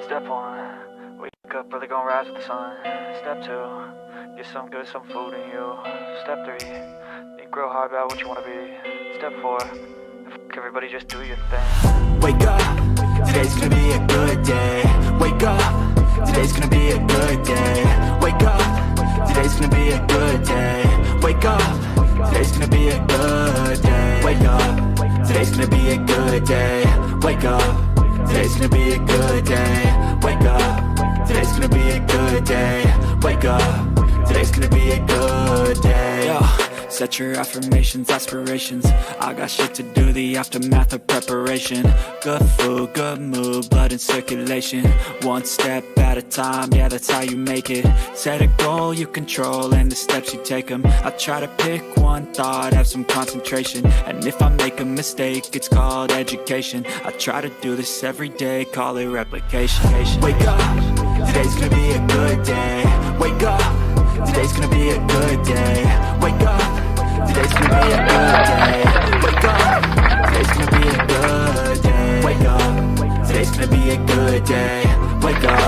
Step 1, wake up, really gonna rise with the sun. Step 2, get some good, some food in you. Step 3, think real hard about what you wanna be. Step 4, everybody just do your thing. Wake up, today's gonna be a good day. Wake up, today's gonna be a good day. Wake up, today's gonna be a good day. Wake up, today's gonna be a good day. Wake up, today's gonna be a good day. Wake up, today's gonna be a good day. Wake up, today's gonna be a good day. Wake up, today's gonna be a good day. Yo, set your affirmations, aspirations. I got shit to do, the aftermath of preparation. Good food, good mood, blood in circulation. One step at a time, yeah, that's how you make it. Set a goal you control and the steps you take them. I try to pick one thought, have some concentration. And if I make a mistake, it's called education. I try to do this every day, call it replication. Wake up, today's gonna be a good day. Wake up, today's gonna be a good day. Wake up, today's gonna be a good day. Wake up, today's gonna be a good day. Wake up, today's gonna be a good day. Wake up,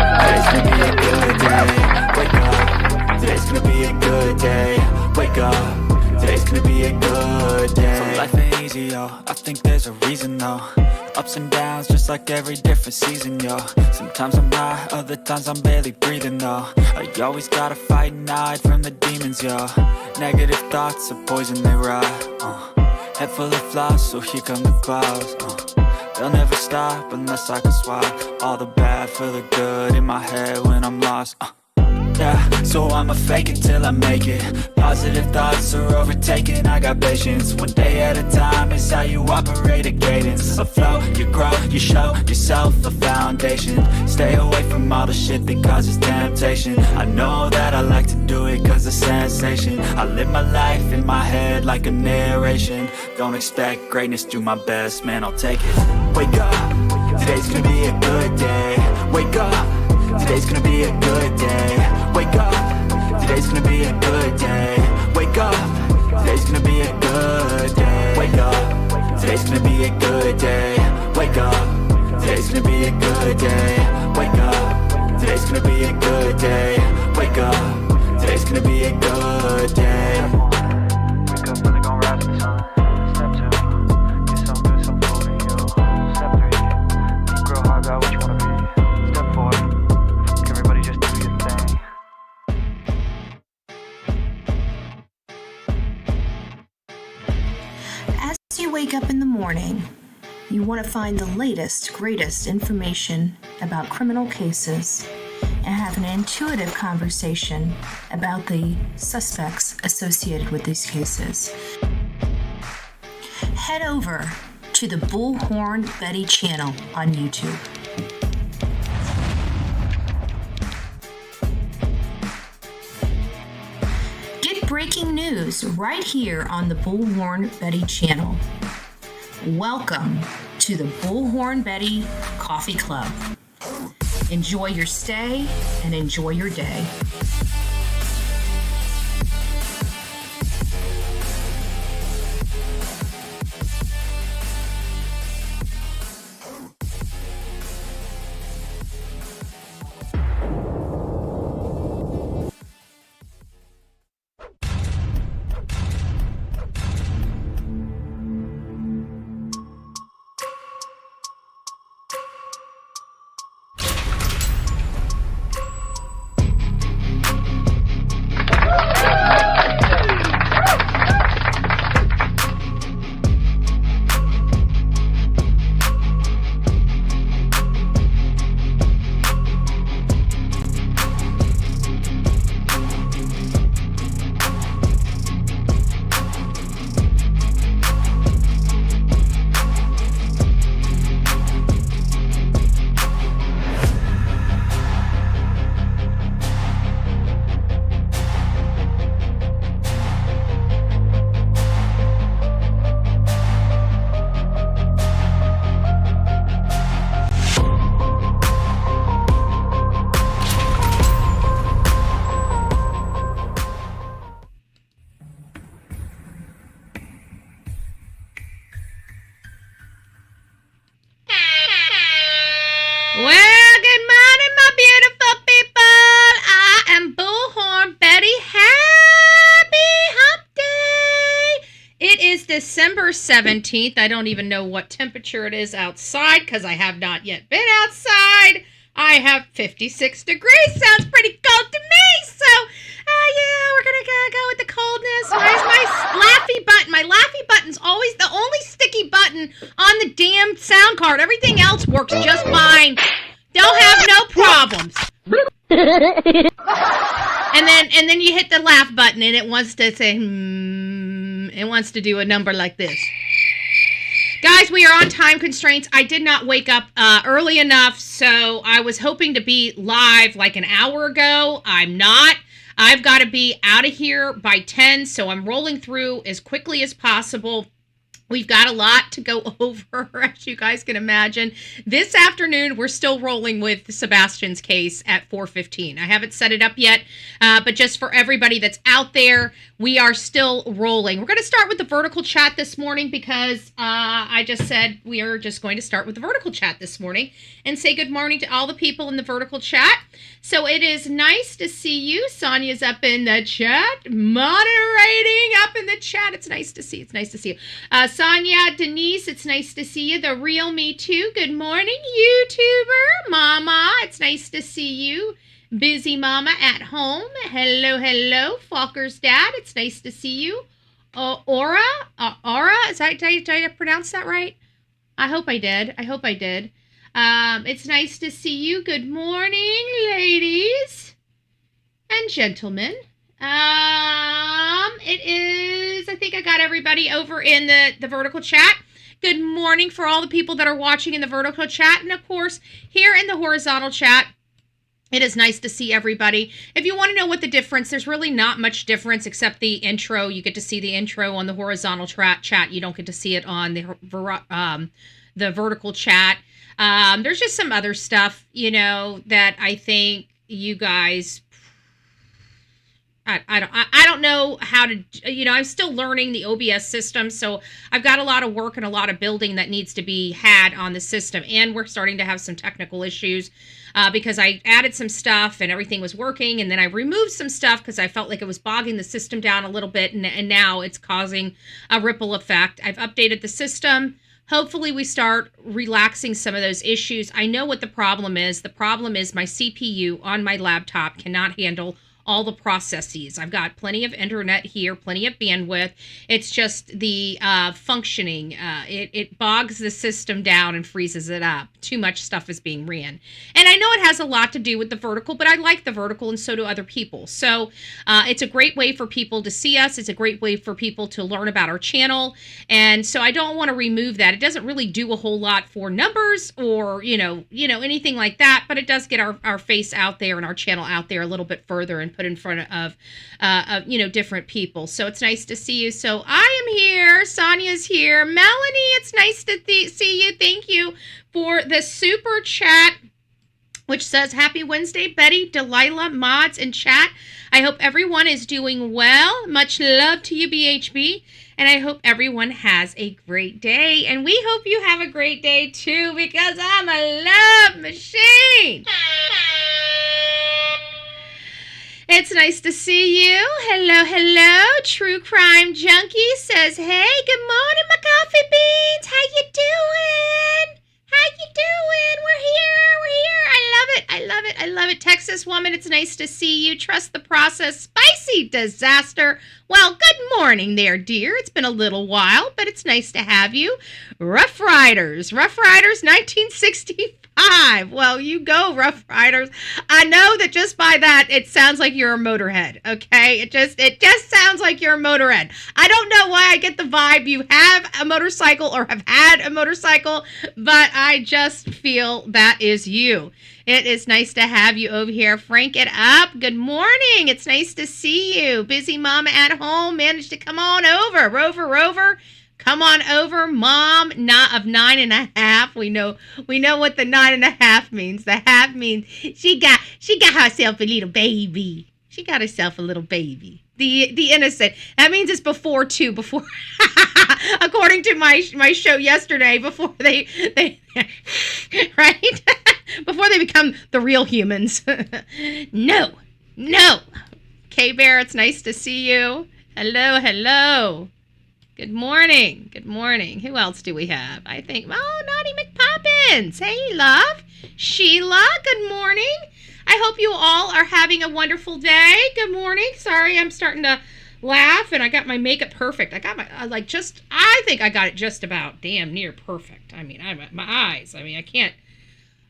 today's gonna be a good day. Wake up, today's gonna be a good day. Wake up, today's gonna be a good day. So life ain't easy, yo, I think there's a reason though. Ups and downs, just like every different season, yo. Sometimes I'm high, other times I'm barely breathing, though. I always gotta fight and hide from the demons, yo. Negative thoughts are poison, they rot. Head full of flies, so here come the clouds. They'll never stop unless I can swap all the bad for the good in my head when I'm lost. Yeah, so I'ma fake it till I make it. Positive thoughts are overtaken, I got patience. One day at a time is how you operate a cadence. A flow, you grow, you show yourself a foundation. Stay away from all the shit that causes temptation. I know that I like to do it cause it's sensation. I live my life in my head like a narration. Don't expect greatness, do my best, man, I'll take it. Wake up, today's gonna be a good day. Wake up, today's gonna be a good day. Wake up, today's gonna be a good day. Wake up, today's gonna be a good day. Wake up, today's gonna be a good day. Wake up, today's gonna be a good day. Wake up, today's gonna be a good day. Wake up, today's gonna be a good day. Wake up, really gonna rise with the sun. Step 2, get some good, some food in you. Step 3, think real hard about what you wanna be. Step 4, everybody just do your thing. As you wake up in the morning, you want to find the latest, greatest information about criminal cases and have an intuitive conversation about the suspects associated with these cases. Head over to the Bullhorn Betty channel on YouTube. Get breaking news right here on the Bullhorn Betty channel. Welcome to the Bullhorn Betty Coffee Club. Enjoy your stay and enjoy your day. December 17th. I don't even know what temperature it is outside because I have not yet been outside. I have 56 degrees. Sounds pretty cold to me. So, yeah, we're going to go with the coldness. Where's my laughy button? My laughy button's always the only sticky button on the damn sound card. Everything else works just fine. Don't have no problems. And then you hit the laugh button and it wants to say, it wants to do a number like this. Guys, we are on time constraints. I did not wake up early enough, so I was hoping to be live like an hour ago. I'm not. I've got to be out of here by 10, so I'm rolling through as quickly as possible. We've got a lot to go over, as you guys can imagine. This afternoon, we're still rolling with Sebastian's case at 4:15. I haven't set it up yet, but just for everybody that's out there, we are still rolling. We're going to start with the vertical chat this morning because I just said we are just going to start with the vertical chat this morning and say good morning to all the people in the vertical chat. So it is nice to see you. Sonia's up in the chat, moderating up in the chat. It's nice to see. It's nice to see you. Sonia, Denise, it's nice to see you. The real me too. Good morning, YouTuber. Mama, it's nice to see you. Busy Mama at home. Hello, hello. Falker's dad, it's nice to see you. Aura, did I pronounce that right? I hope I did. It's nice to see you. Good morning, ladies and gentlemen. It is, I think I got everybody over in the vertical chat. Good morning for all the people that are watching in the vertical chat. And of course, here in the horizontal chat, it is nice to see everybody. If you want to know what the difference, there's really not much difference except the intro. You get to see the intro on the horizontal chat. You don't get to see it on the vertical chat. There's just some other stuff, that I think you guys, I don't know how to, I'm still learning the OBS system. So I've got a lot of work and a lot of building that needs to be had on the system. And we're starting to have some technical issues because I added some stuff and everything was working. And then I removed some stuff because I felt like it was bogging the system down a little bit. And now it's causing a ripple effect. I've updated the system. Hopefully we start relaxing some of those issues. I know what the problem is. The problem is my CPU on my laptop cannot handle all the processes. I've got plenty of internet here, plenty of bandwidth. It's just the functioning. It bogs the system down and freezes it up. Too much stuff is being ran. And I know it has a lot to do with the vertical, but I like the vertical and so do other people. So it's a great way for people to see us. It's a great way for people to learn about our channel. And so I don't want to remove that. It doesn't really do a whole lot for numbers or, anything like that, but it does get our face out there and our channel out there a little bit further and put in front of different people. So it's nice to see you. So I am here. Sonia's here. Melanie, it's nice to see you. Thank you for the super chat, which says, Happy Wednesday, Betty, Delilah, mods, and chat. I hope everyone is doing well. Much love to you, BHB. And I hope everyone has a great day. And we hope you have a great day, too, because I'm a love machine. It's nice to see you. Hello, hello. True Crime Junkie says, hey, good morning, my coffee beans. How you doing? We're here. I love it. Texas woman, it's nice to see you. Trust the process. Spicy disaster. Well, good morning there, dear. It's been a little while, but it's nice to have you. Rough Riders 1965. Well, you go, Rough Riders. I know that just by that, it sounds like you're a motorhead, okay? It just sounds like you're a motorhead. I don't know why I get the vibe you have a motorcycle or have had a motorcycle, but I just feel that is you. It is nice to have you over here. Frank it up. Good morning. It's nice to see you. Busy mama at home managed to come on over. Rover. Come on over, mom. Not of 9.5. We know what the 9.5 means. The half means she got herself a little baby. The innocent. That means it's before 2. Before, according to my show yesterday. Before they right. Before they become the real humans. No. K-Bear, it's nice to see you. Hello. Good morning. Good morning. Who else do we have? I think, Naughty McPoppins. Hey, love. Sheila, good morning. I hope you all are having a wonderful day. Good morning. Sorry, I'm starting to laugh, and I got my makeup perfect. I got I think I got it just about damn near perfect. I mean, my eyes. I mean, I can't.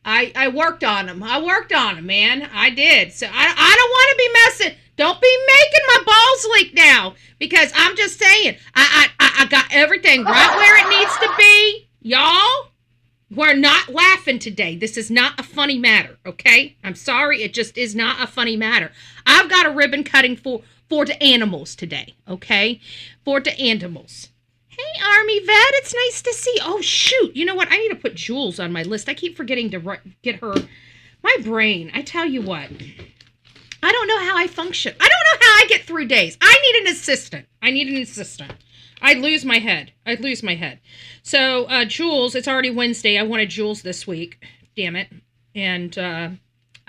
I worked on them. Man. I did. So I don't want to be messing. Don't be making my balls leak now, because I'm just saying, I got everything right where it needs to be. Y'all, we're not laughing today. This is not a funny matter, okay? I'm sorry, it just is not a funny matter. I've got a ribbon cutting for the animals today, okay? For the animals. Hey, Army Vet, it's nice to see you. Oh, shoot. You know what? I need to put Jules on my list. I keep forgetting to get her. My brain, I tell you what. I don't know how I function. I don't know how I get through days. I need an assistant. I'd lose my head. So, Jules, it's already Wednesday. I wanted Jules this week. Damn it. And I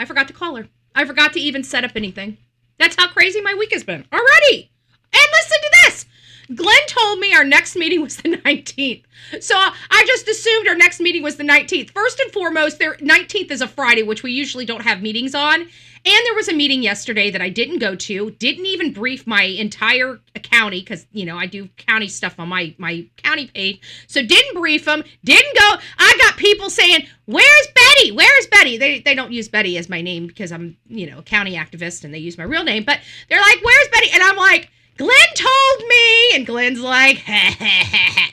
forgot to call her. I forgot to even set up anything. That's how crazy my week has been already. And listen to this. Glenn told me our next meeting was the 19th. So I just assumed our next meeting was the 19th. First and foremost, 19th is a Friday, which we usually don't have meetings on. And there was a meeting yesterday that I didn't go to, didn't even brief my entire county, because, I do county stuff on my county page. So didn't brief them, didn't go. I got people saying, where's Betty? Where's Betty? They don't use Betty as my name because I'm, a county activist and they use my real name. But they're like, where's Betty? And I'm like, Glenn told me. And Glenn's like,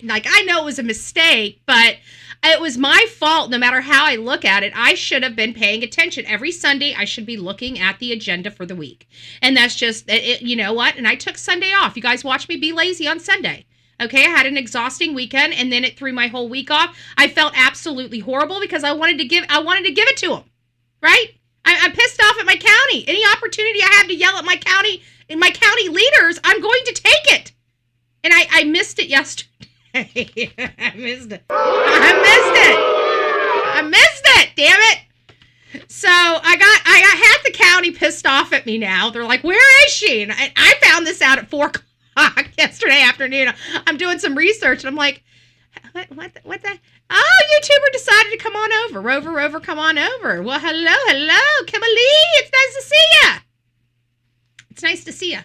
like, I know it was a mistake, but it was my fault. No matter how I look at it, I should have been paying attention. Every Sunday, I should be looking at the agenda for the week. And that's just, you know what? And I took Sunday off. You guys watched me be lazy on Sunday. Okay, I had an exhausting weekend, and then it threw my whole week off. I felt absolutely horrible because I wanted to give it to them, right? I'm pissed off at my county. Any opportunity I have to yell at my county and my county leaders, I'm going to take it. And I missed it yesterday. I missed it. Damn it. So I got half the county pissed off at me now. They're like, where is she? And I found this out at 4:00 yesterday afternoon. I'm doing some research, and I'm like, what the? Oh, YouTuber decided to come on over. Rover, come on over. Well, hello, Kimberly. It's nice to see ya.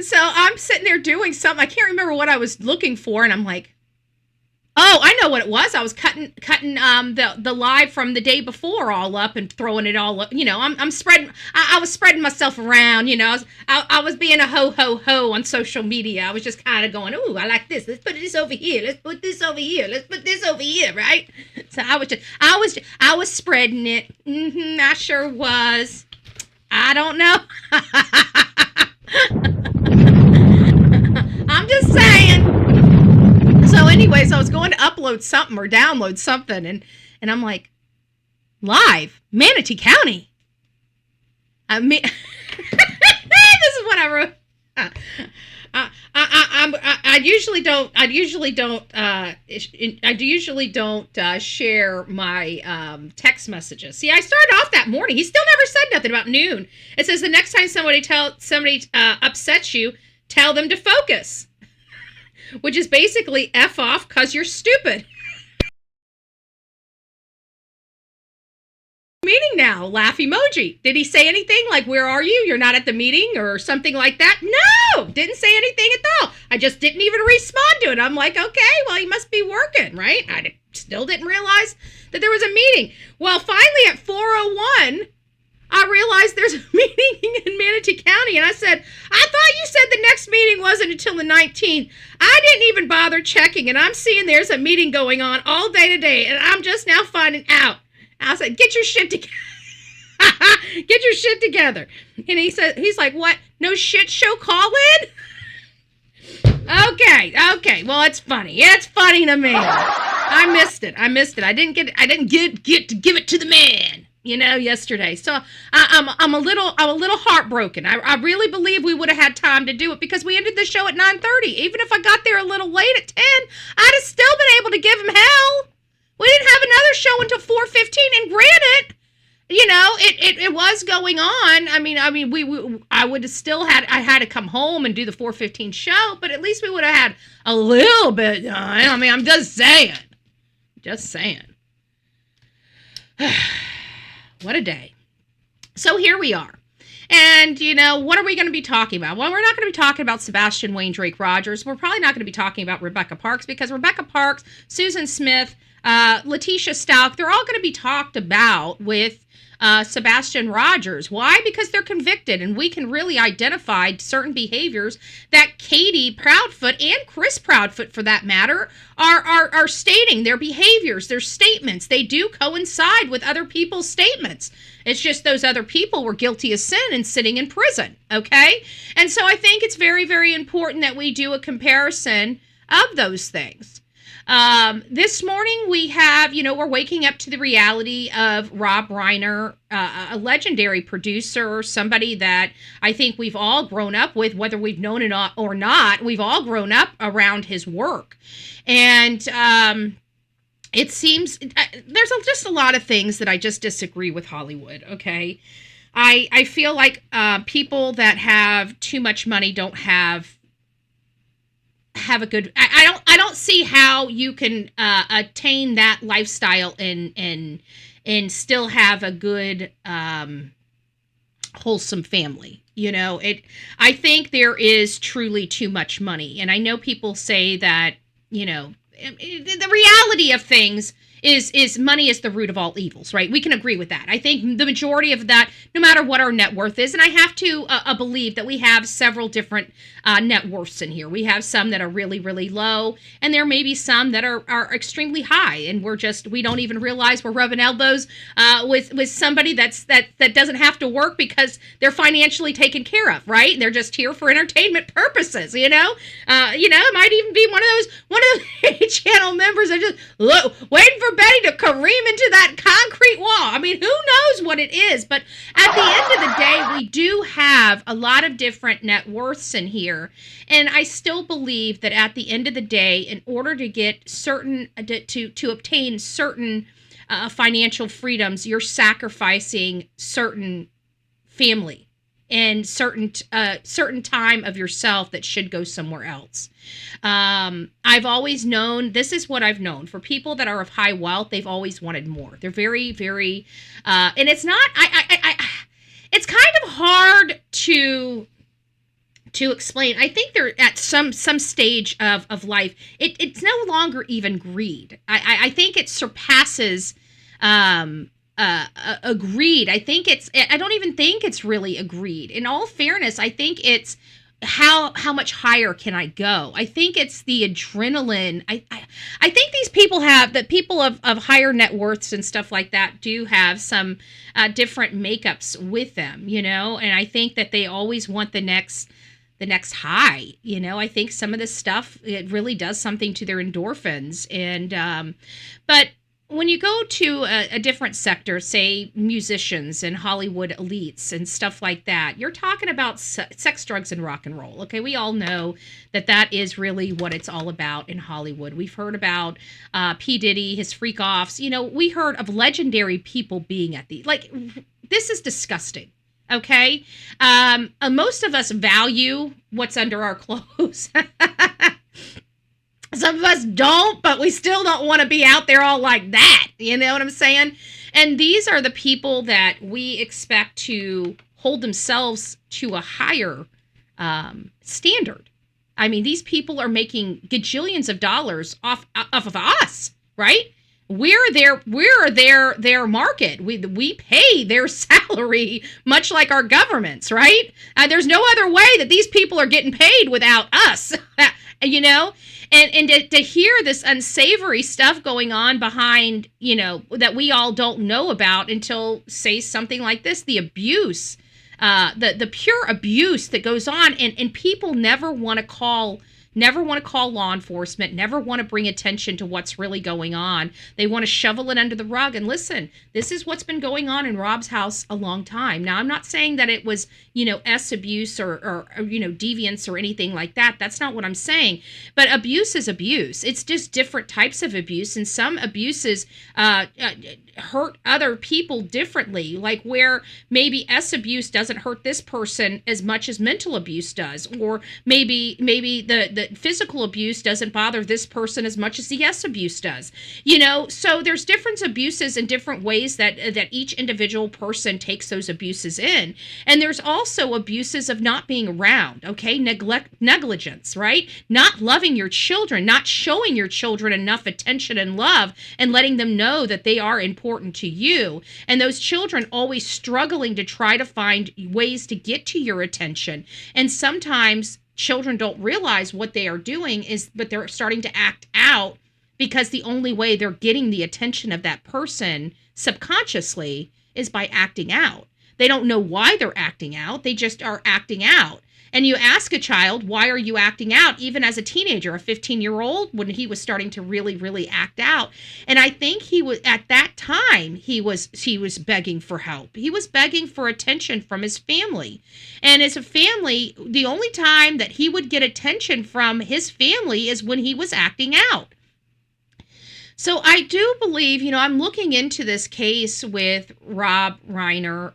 So I'm sitting there doing something. I can't remember what I was looking for, and I'm like, oh, I know what it was. I was cutting the live from the day before all up and throwing it all up. I'm spreading. I was spreading myself around. I was being a ho on social media. I was just kind of going, ooh, I like this. Let's put this over here. Let's put this over here. Let's put this over here, right? So I was spreading it. I sure was. I don't know. I'm just saying. So anyways, I was going to upload something or download something, and I'm like, live, Manatee County. This is what I wrote. I usually don't share my text messages. See, I started off that morning. He still never said nothing about noon. It says the next time somebody upsets you, tell them to focus, which is basically F off because you're stupid. Meeting now, laugh emoji. Did he say anything like, where are you? You're not at the meeting or something like that? No, didn't say anything at all. I just didn't even respond to it. I'm like, okay, well, he must be working, right? I still didn't realize that there was a meeting. Well, finally at 4:01, I realized there's a meeting in Manatee County, and I said, I thought you said the next meeting wasn't until the 19th. I didn't even bother checking, and I'm seeing there's a meeting going on all day today, and I'm just now finding out. I said, get your shit together. Get your shit together. And he's like, what? No shit show call in? Okay. Well, it's funny. It's funny to me. I missed it. I didn't get to give it to the man, yesterday. So I'm a little heartbroken. I really believe we would have had time to do it because we ended the show at 9:30. Even if I got there a little late at 10, I'd have still been able to give him hell. We didn't have another show until 4:15, and granted, it was going on. I would have still I had to come home and do the 4:15 show, but at least we would have had a little bit done. I'm just saying. What a day. So here we are. And, what are we going to be talking about? Well, we're not going to be talking about Sebastian Wayne Drake Rogers. We're probably not going to be talking about Rebecca Parks, because Rebecca Parks, Susan Smith, Letitia Stalk, they're all going to be talked about with Sebastian Rogers. Why? Because they're convicted, and we can really identify certain behaviors that Katie Proudfoot and Chris Proudfoot, for that matter, are stating. Their behaviors, their statements, they do coincide with other people's statements. It's just those other people were guilty of sin and sitting in prison, okay? And so I think it's very, very important that we do a comparison of those things. This morning we have, we're waking up to the reality of Rob Reiner, a legendary producer, somebody that I think we've all grown up with, whether we've known it or not. We've all grown up around his work. And it seems there's just a lot of things that I just disagree with Hollywood, okay? I feel like people that have too much money don't have a good. I don't see how you can attain that lifestyle and still have a good wholesome family. I think there is truly too much money, and I know people say that the reality of things is money is the root of all evils, right? We can agree with that. I think the majority of that, no matter what our net worth is, and I have to believe that we have several different net worths in here. We have some that are really, really low, and there may be some that are extremely high, and we don't even realize we're rubbing elbows with somebody that doesn't have to work because they're financially taken care of, right? They're just here for entertainment purposes, it might even be one of the channel members that just waiting for Betty to careen into that concrete wall. Who knows what it is? But at the end of the day, we do have a lot of different net worths in here. And I still believe that at the end of the day, in order to get certain, to obtain certain financial freedoms, you're sacrificing certain family and certain time of yourself that should go somewhere else. I've always known, this is what I've known, for people that are of high wealth, they've always wanted more. They're very, very, and it's not, it's kind of hard to explain. I think they're at some stage of life, it's no longer even greed. I think it surpasses, a greed. I don't even think it's really a greed. In all fairness, I think it's how much higher can I go? I think it's the adrenaline. I think these people people of higher net worths and stuff like that do have some different makeups with them, and I think that they always want the next high. I think some of this stuff, it really does something to their endorphins. And but when you go to a different sector, say musicians and Hollywood elites and stuff like that, you're talking about sex, drugs, and rock and roll. Okay, we all know that is really what it's all about in Hollywood. We've heard about P. Diddy, his freak offs. We heard of legendary people being at this is disgusting. Okay, most of us value what's under our clothes. Some of us don't, but we still don't want to be out there all like that. You know what I'm saying? And these are the people that we expect to hold themselves to a higher standard. These people are making gajillions of dollars off of us, right? We're their market. We pay their salary, much like our governments, right? There's no other way that these people are getting paid without us, And to hear this unsavory stuff going on behind, that we all don't know about until, say, something like this, the abuse, the pure abuse that goes on, and people never want to call law enforcement, never want to bring attention to what's really going on. They want to shovel it under the rug. And listen, this is what's been going on in Rob's house a long time. Now, I'm not saying that it was, S abuse or deviance or anything like that. That's not what I'm saying. But abuse is abuse. It's just different types of abuse. And some abuses hurt other people differently, like where maybe S abuse doesn't hurt this person as much as mental abuse does, or maybe the physical abuse doesn't bother this person as much as the S abuse does. So there's different abuses and different ways that each individual person takes those abuses in. And there's also abuses of not being around, okay? Negligence, right? Not loving your children, not showing your children enough attention and love and letting them know that they are important to you. And those children always struggling to try to find ways to get to your attention. And sometimes children don't realize what they are doing but they're starting to act out because the only way they're getting the attention of that person subconsciously is by acting out. They don't know why they're acting out. They just are acting out. And you ask a child, why are you acting out? Even as a teenager, a 15-year-old, when he was starting to really, really act out. And I think he was, at that time, he was begging for help. He was begging for attention from his family. And as a family, the only time that he would get attention from his family is when he was acting out. So I do believe, I'm looking into this case with Rob Reiner,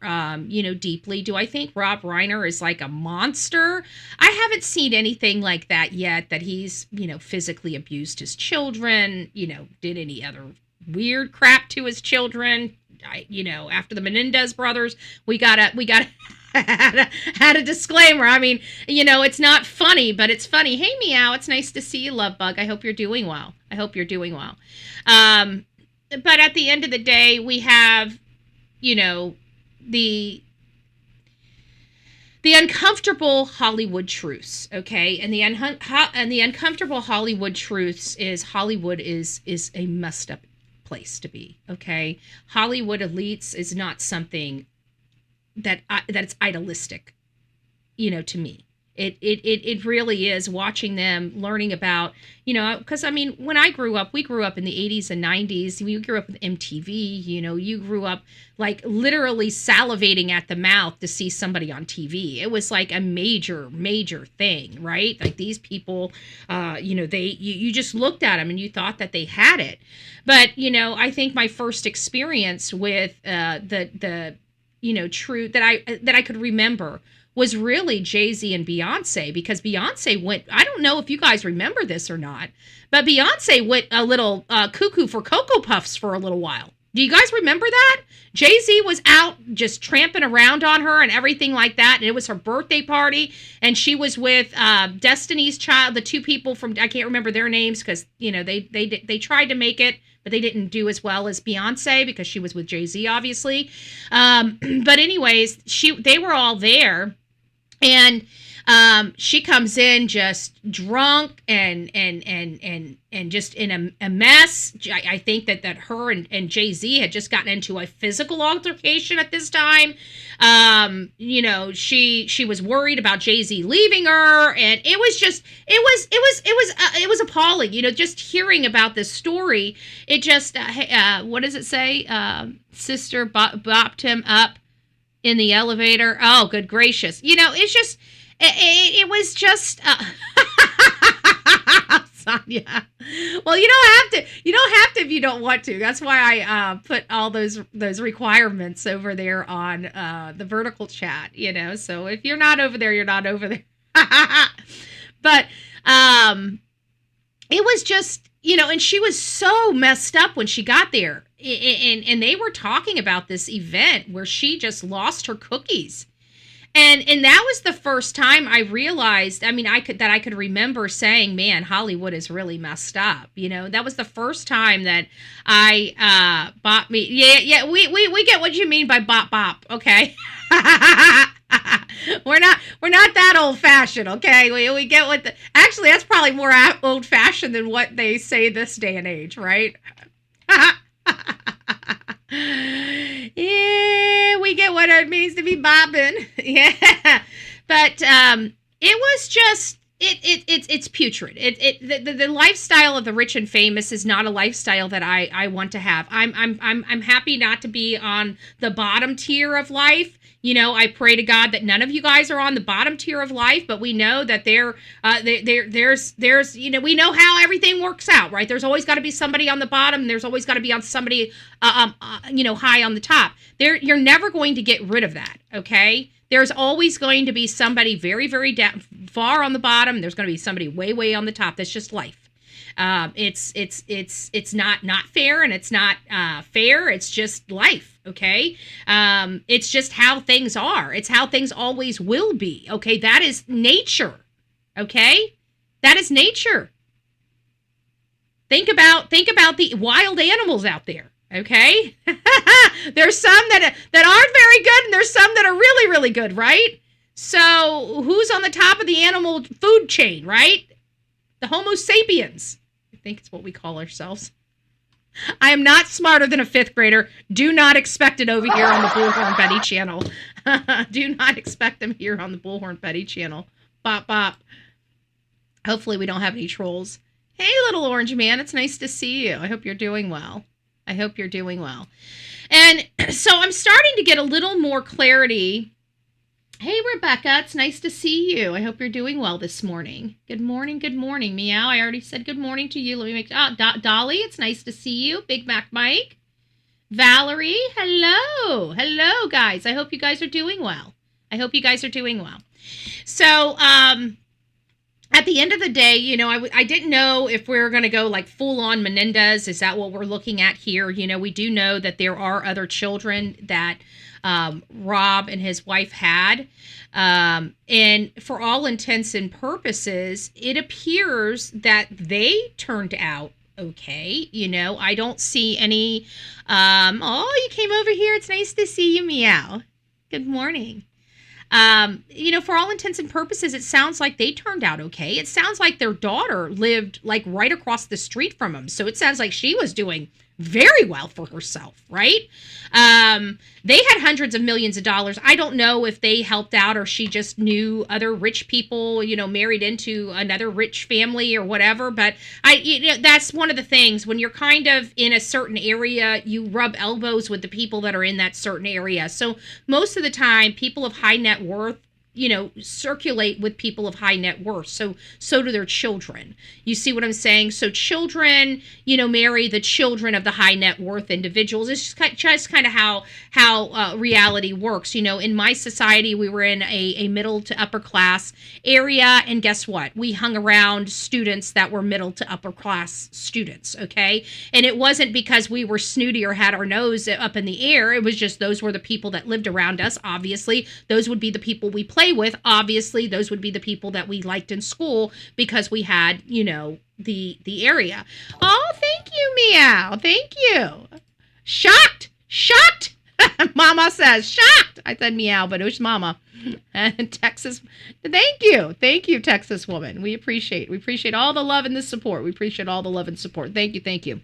deeply. Do I think Rob Reiner is like a monster? I haven't seen anything like that yet, that he's, physically abused his children, did any other weird crap to his children. After the Menendez brothers, we gotta had a disclaimer. I mean, it's not funny, but it's funny. Hey, Meow, it's nice to see you, love bug. I hope you're doing well. But at the end of the day, we have, the uncomfortable Hollywood truths, okay? And the uncomfortable Hollywood truths is Hollywood is a messed up place to be, okay? Hollywood elites is not something that it's idealistic, to me. It really is, watching them, learning about, because when I grew up, we grew up in the 80s and 90s. We grew up with MTV, you grew up like literally salivating at the mouth to see somebody on TV. It was like a major, major thing, right? Like these people, you just looked at them and you thought that they had it. But, I think my first experience with true that I could remember was really Jay-Z and Beyonce, because Beyonce went, I don't know if you guys remember this or not, but Beyonce went a little cuckoo for Cocoa Puffs for a little while. Do you guys remember that? Jay-Z was out just tramping around on her and everything like that. And it was her birthday party. And she was with Destiny's Child, the two people from, I can't remember their names because, they tried to make it, but they didn't do as well as Beyonce because she was with Jay-Z, obviously. But anyways, they were all there. And she comes in just drunk and just in a mess. I think that her and Jay-Z had just gotten into a physical altercation at this time. She was worried about Jay-Z leaving her, and it was appalling. Just hearing about this story, it just what does it say? Sister bopped him up in the elevator. Oh, good gracious. It's just, it was just, Sonia. Well, you don't have to if you don't want to. That's why I put all those requirements over there on the vertical chat, so if you're not over there, you're not over there. But, it was just, and she was so messed up when she got there. And they were talking about this event where she just lost her cookies. And that was the first time I realized, I could remember saying, man, Hollywood is really messed up. That was the first time that I bought me. Yeah, we get what you mean by bop, okay? We're not that old fashioned, okay? We get what actually, that's probably more old fashioned than what they say this day and age, right? Yeah, we get what it means to be bopping. Yeah. But it was just it's putrid. The lifestyle of the rich and famous is not a lifestyle that I want to have. I'm happy not to be on the bottom tier of life. You know, I pray to God that none of you guys are on the bottom tier of life, but we know that there's, you know, we know how everything works out, right? There's always got to be somebody on the bottom, and there's always got to be on somebody, you know, high on the top. You're never going to get rid of that, okay? There's always going to be somebody very, very far on the bottom. There's going to be somebody way, way on the top. That's just life. It's not fair, and it's not fair. It's just life. Okay. It's just how things are. It's how things always will be. Okay. That is nature. Okay. That is nature. Think about the wild animals out there. Okay. There's some that aren't very good, and there's some that are really, really good, right? So who's on the top of the animal food chain, right? The Homo sapiens. I think it's what we call ourselves. I am not smarter than a 5th grader. Do not expect it over here on the Bullhorn Betty channel. Do not expect them here on the Bullhorn Betty channel. Bop, bop. Hopefully we don't have any trolls. Hey, little orange man. It's nice to see you. I hope you're doing well. I hope you're doing well. And so I'm starting to get a little more clarity. Hey, Rebecca, it's nice to see you. I hope you're doing well this morning. Good morning, Meow. I already said good morning to you. Let me make... Dolly, it's nice to see you. Big Mac Mike. Valerie, hello. Hello, guys. I hope you guys are doing well. So, at the end of the day, you know, I didn't know if we were going to go like full on Menendez. Is that what we're looking at here? You know, we do know that there are other children that Rob and his wife had. And for all intents and purposes, it appears that they turned out okay. You know, I don't see any, oh, you came over here. It's nice to see you, Meow. Good morning. You know, for all intents and purposes, it sounds like they turned out okay. It sounds like their daughter lived like right across the street from them. So it sounds like she was doing very well for herself, right? They had hundreds of millions of dollars. I don't know if they helped out or she just knew other rich people, you know, married into another rich family or whatever. But you know, that's one of the things when you're kind of in a certain area, you rub elbows with the people that are in that certain area. So most of the time, people of high net worth, you know, circulate with people of high net worth. So do their children. You see what I'm saying? So children, you know, marry the children of the high net worth individuals. It's just kind of how reality works. You know, in my society, we were in a middle to upper class area. And guess what? We hung around students that were middle to upper class students. Okay. And it wasn't because we were snooty or had our nose up in the air. It was just those were the people that lived around us. Obviously, those would be the people we played with. Obviously, those would be the people that we liked in school because we had, you know, the area. Oh, thank you, Meow. Thank you. Shocked. Mama says shocked. I said meow, but it was Mama. And Texas. Thank you, Texas woman. We appreciate all the love and the support. Thank you.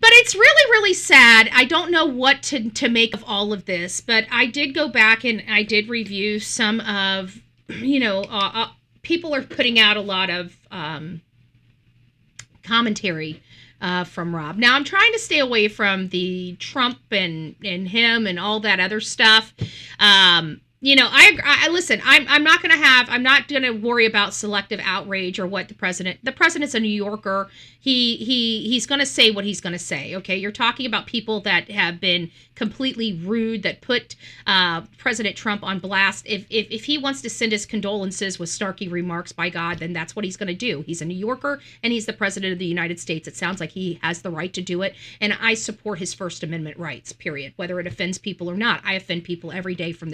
But it's really, really sad. I don't know what to make of all of this, but I did go back and I did review some of, you know, people are putting out a lot of commentary from Rob. Now, I'm trying to stay away from the Trump and him and all that other stuff. You know, I listen, I'm not going to worry about selective outrage or what the president's a New Yorker. He's going to say what he's going to say. Okay. You're talking about people that have been completely rude, that put President Trump on blast. If he wants to send his condolences with snarky remarks, by God, then that's what he's going to do. He's a New Yorker and he's the president of the United States. It sounds like he has the right to do it. And I support his First Amendment rights, period. Whether it offends people or not. I offend people every day from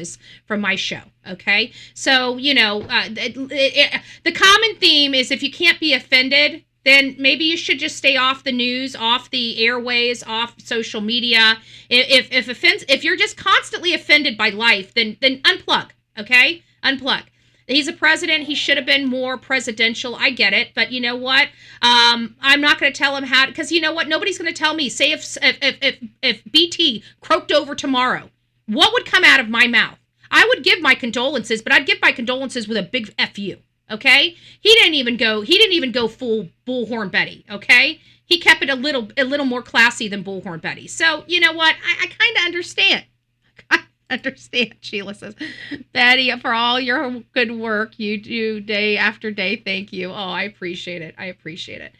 my show. Okay. So, you know, the common theme is if you can't be offended, then maybe you should just stay off the news, off the airways, off social media. If you're just constantly offended by life, then unplug. Okay. Unplug. He's a president. He should have been more presidential. I get it. But you know what? I'm not going to tell him how, because you know what? Nobody's going to tell me. Say if BT croaked over tomorrow, what would come out of my mouth? I would give my condolences, but I'd give my condolences with a big F you. Okay? He didn't even go full Bullhorn Betty. Okay? He kept it a little more classy than Bullhorn Betty. So, you know what? I kind of understand. understand. Sheila says, Betty, for all your good work you do day after day. Thank you. Oh, I appreciate it. I appreciate it.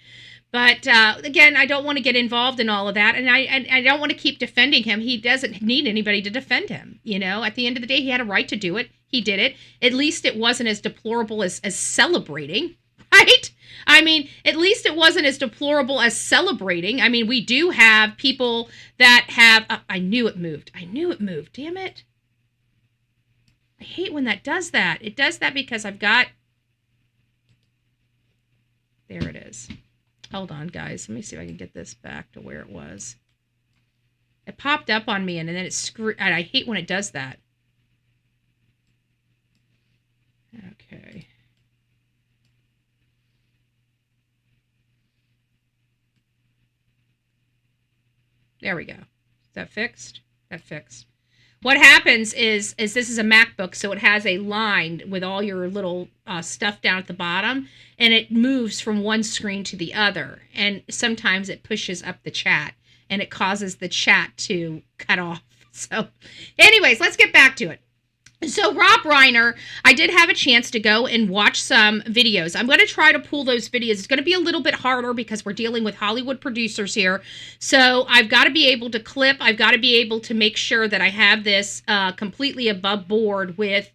But again, I don't want to get involved in all of that, and I don't want to keep defending him. He doesn't need anybody to defend him. You know, at the end of the day, he had a right to do it. He did it. At least it wasn't as deplorable as celebrating, right? I mean, at least it wasn't as deplorable as celebrating. I mean, we do have people that have... I knew it moved. I knew it moved. Damn it. I hate when that does that. It does that because I've got... There it is. Hold on, guys. Let me see if I can get this back to where it was. It popped up on me, and then it screwed... I hate when it does that. Okay. There we go. Is that fixed? That fixed. What happens is this is a MacBook, so it has a line with all your little stuff down at the bottom, and it moves from one screen to the other, and sometimes it pushes up the chat, and it causes the chat to cut off. So anyways, let's get back to it. So Rob Reiner, I did have a chance to go and watch some videos. I'm going to try to pull those videos. It's going to be a little bit harder because we're dealing with Hollywood producers here. So I've got to be able to clip. I've got to be able to make sure that I have this completely above board with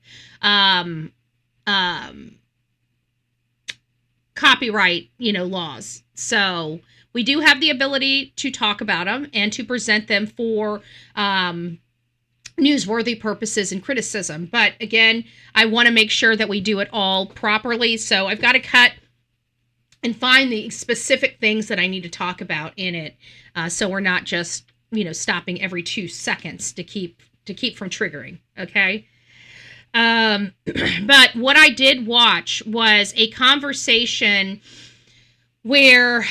copyright, laws. So we do have the ability to talk about them and to present them for newsworthy purposes and criticism. But again, I want to make sure that we do it all properly. So I've got to cut and find the specific things that I need to talk about in it. So we're not just, stopping every 2 seconds to keep from triggering. Okay. But what I did watch was a conversation where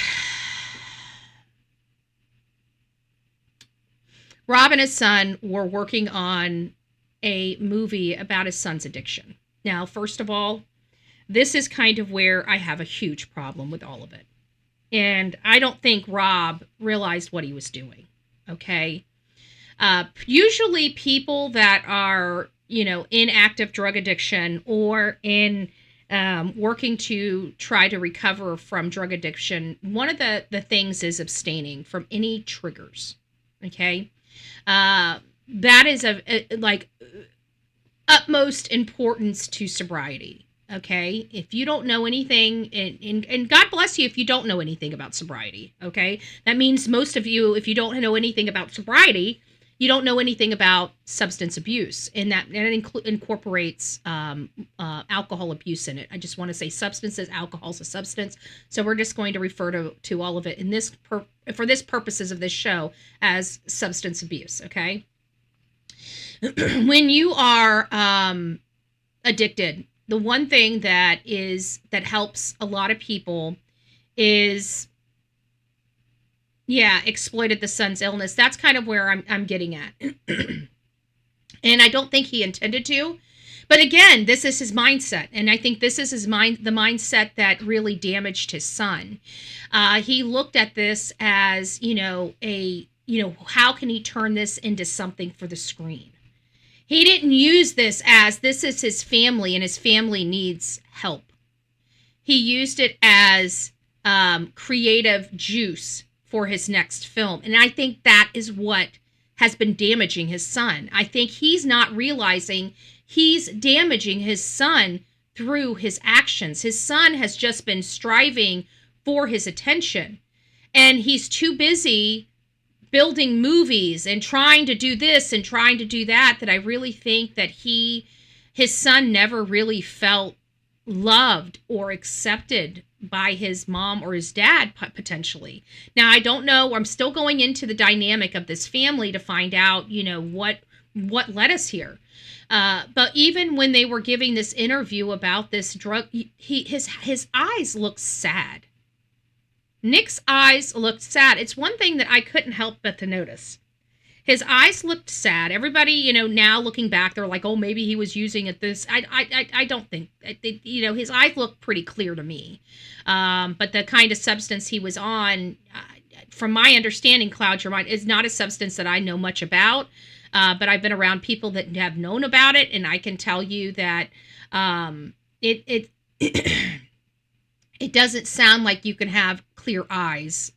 Rob and his son were working on a movie about his son's addiction. Now, first of all, this is kind of where I have a huge problem with all of it. And I don't think Rob realized what he was doing, okay? Usually people that are, in active drug addiction or in working to try to recover from drug addiction, one of the things is abstaining from any triggers, okay? That is like utmost importance to sobriety. Okay. If you don't know anything, and God bless you if you don't know anything about sobriety. Okay. That means most of you, if you don't know anything about sobriety, you don't know anything about substance abuse, and that incorporates alcohol abuse in it. I just want to say substances, alcohol's a substance. So we're just going to refer to all of it in this for this purposes of this show as substance abuse. Okay. When you are addicted, the one thing that helps a lot of people is, exploited the son's illness. That's kind of where I'm getting at. And I don't think he intended to. But again, this is his mindset. And I think this is the mindset that really damaged his son. He looked at this as, how can he turn this into something for the screen? He didn't use this as this is his family and his family needs help. He used it as creative juice for his next film. And I think that is what has been damaging his son. I think he's not realizing he's damaging his son through his actions. His son has just been striving for his attention. And he's too busy building movies and trying to do this and trying to do that I really think that his son never really felt loved or accepted by his mom or his dad, potentially. Now, I don't know. I'm still going into the dynamic of this family to find out, what led us here. But even when they were giving this interview about this drug, his eyes looked sad. Nick's eyes looked sad. It's one thing that I couldn't help but to notice. His eyes looked sad. Everybody, now looking back, they're like, oh, maybe he was using it this. I don't think, his eyes look pretty clear to me. But the kind of substance he was on, from my understanding, Cloud Your Mind, is not a substance that I know much about. but I've been around people that have known about it, and I can tell you that it it doesn't sound like you can have clear eyes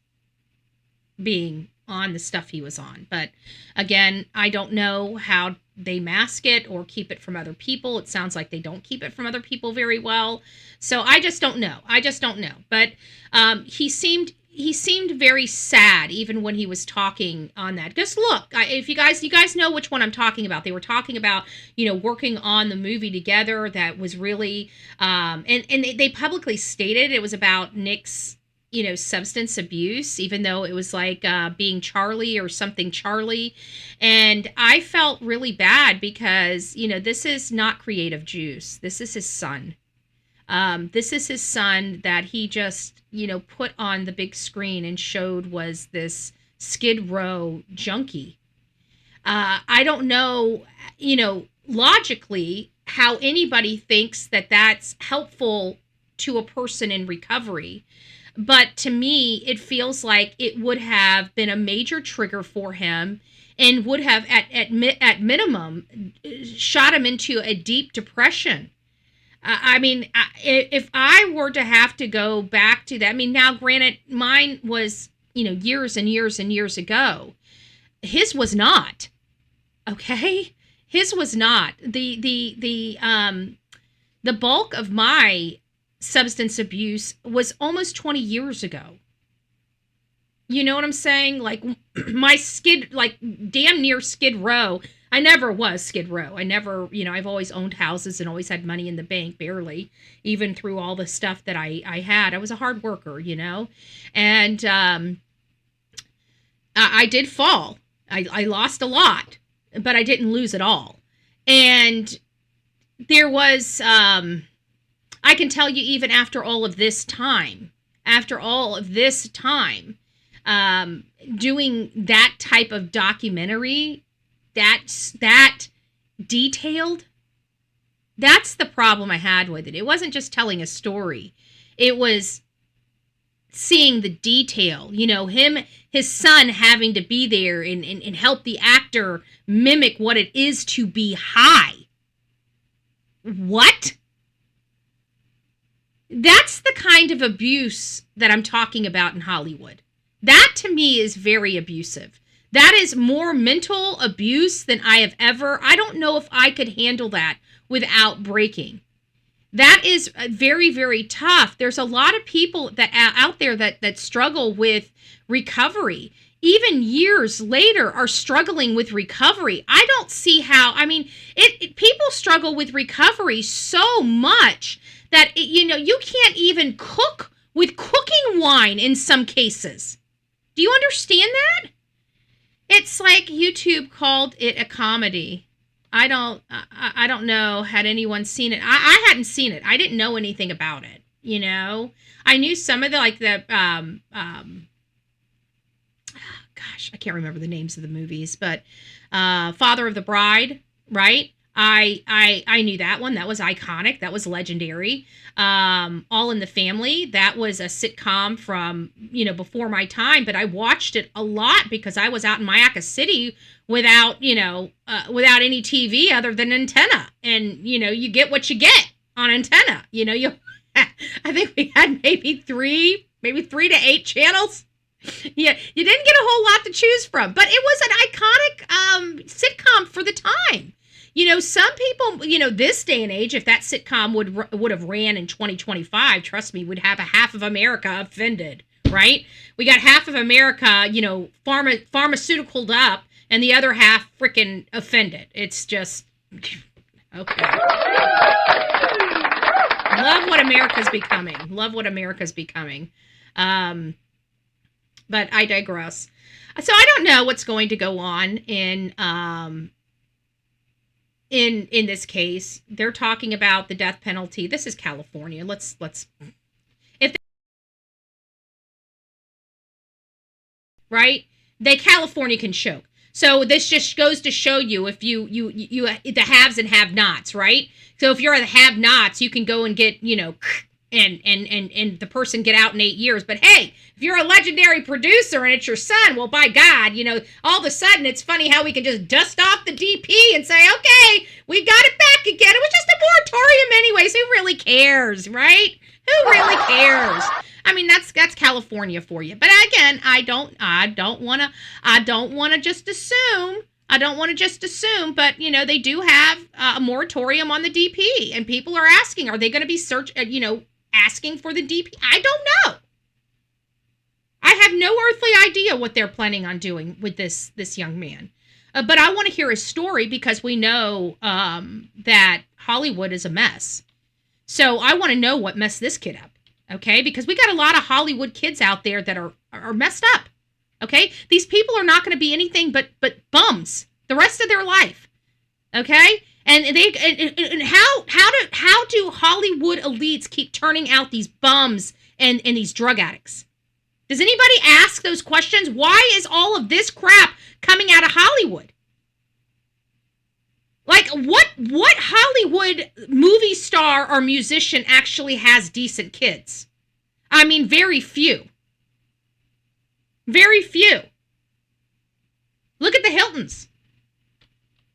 being on the stuff he was on. But again, I don't know how they mask it or keep it from other people. It sounds like they don't keep it from other people very well. So I just don't know. But he seemed very sad even when he was talking on that. Just look, if you guys know which one I'm talking about. They were talking about, working on the movie together. That was really, and they publicly stated it was about Nick's, substance abuse, even though it was like being Charlie or something Charlie. And I felt really bad because, this is not creative juice. This is his son. This is his son that he just, put on the big screen and showed was this Skid Row junkie. I don't know, logically how anybody thinks that that's helpful to a person in recovery. But to me, it feels like it would have been a major trigger for him and would have, at minimum, shot him into a deep depression. If I were to have to go back to that, now granted, mine was, years and years and years ago. His was not. Okay? His was not. The bulk of my substance abuse was almost 20 years ago. You know what I'm saying? Like my damn near Skid Row. I never was Skid Row. I never, I've always owned houses and always had money in the bank, barely, even through all the stuff that I had. I was a hard worker, and I did fall. I lost a lot, but I didn't lose it all. And there was, I can tell you, even after all of this time, doing that type of documentary, that detailed, that's the problem I had with it. It wasn't just telling a story. It was seeing the detail, his son having to be there and help the actor mimic what it is to be high. What? That's the kind of abuse that I'm talking about in Hollywood. That to me is very abusive. That is more mental abuse than I don't know if I could handle that without breaking. That is very, very tough. There's a lot of people that out there that struggle with recovery. Even years later are struggling with recovery. I don't see how, people struggle with recovery so much that, you can't even cook with cooking wine in some cases. Do you understand that? It's like YouTube called it a comedy. I don't know, had anyone seen it. I hadn't seen it. I didn't know anything about it, I knew some of the, gosh, I can't remember the names of the movies, but Father of the Bride, right? I knew that one. That was iconic. That was legendary. All in the Family. That was a sitcom from, before my time, but I watched it a lot because I was out in Mayaca City without, without any TV other than antenna. And, you get what you get on antenna. I think we had maybe three to 8 channels. Yeah, you didn't get a whole lot to choose from, but it was an iconic sitcom for the time. Some people, this day and age, if that sitcom would have ran in 2025, trust me, we'd have a half of America offended, right? We got half of America, pharmaceuticaled up, and the other half freaking offended. It's just, okay. Love what America's becoming. But I digress. So I don't know what's going to go on in this case. They're talking about the death penalty. This is California. Let's if they, right? California can choke. So this just goes to show you if you the haves and have-nots, right? So if you're the have-nots, you can go and get, and the person get out in 8 years. But hey, if you're a legendary producer and it's your son, well, by God, all of a sudden it's funny how we can just dust off the DP and say, okay, we got it back again. It was just a moratorium anyways. Who really cares, right? Who really cares? I mean, that's California for you. But again, I don't want to just assume. I don't want to just assume, but they do have a moratorium on the DP, and people are asking, are they going to be asking for the DP? I don't know. I have no earthly idea what they're planning on doing with this young man. But I want to hear his story because we know that Hollywood is a mess. So I want to know what messed this kid up, okay? Because we got a lot of Hollywood kids out there that are messed up, okay? These people are not going to be anything but bums the rest of their life, okay? And how do Hollywood elites keep turning out these bums and these drug addicts? Does anybody ask those questions? Why is all of this crap coming out of Hollywood? Like, what Hollywood movie star or musician actually has decent kids? I mean, very few. Very few. Look at the Hiltons.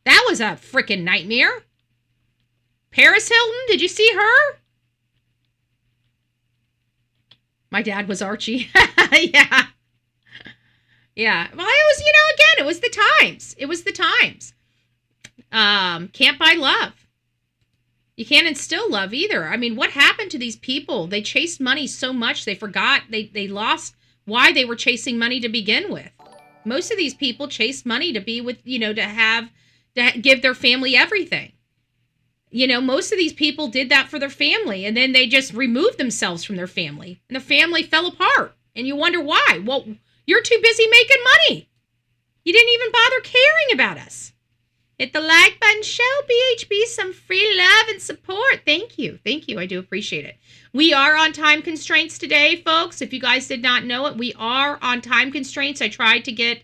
That was a freaking nightmare. Paris Hilton, did you see her? My dad was Archie. Yeah. Yeah. Well, it was, again, it was the times. It was the times. Can't buy love. You can't instill love either. I mean, what happened to these people? They chased money so much they forgot, they lost why they were chasing money to begin with. Most of these people chased money to be with, to give their family everything. Most of these people did that for their family, and then they just removed themselves from their family, and the family fell apart. And you wonder why. Well, you're too busy making money. You didn't even bother caring about us. Hit the like button, show BHB some free love and support. Thank you. Thank you. I do appreciate it. We are on time constraints today, folks. If you guys did not know it, we are on time constraints. I tried to get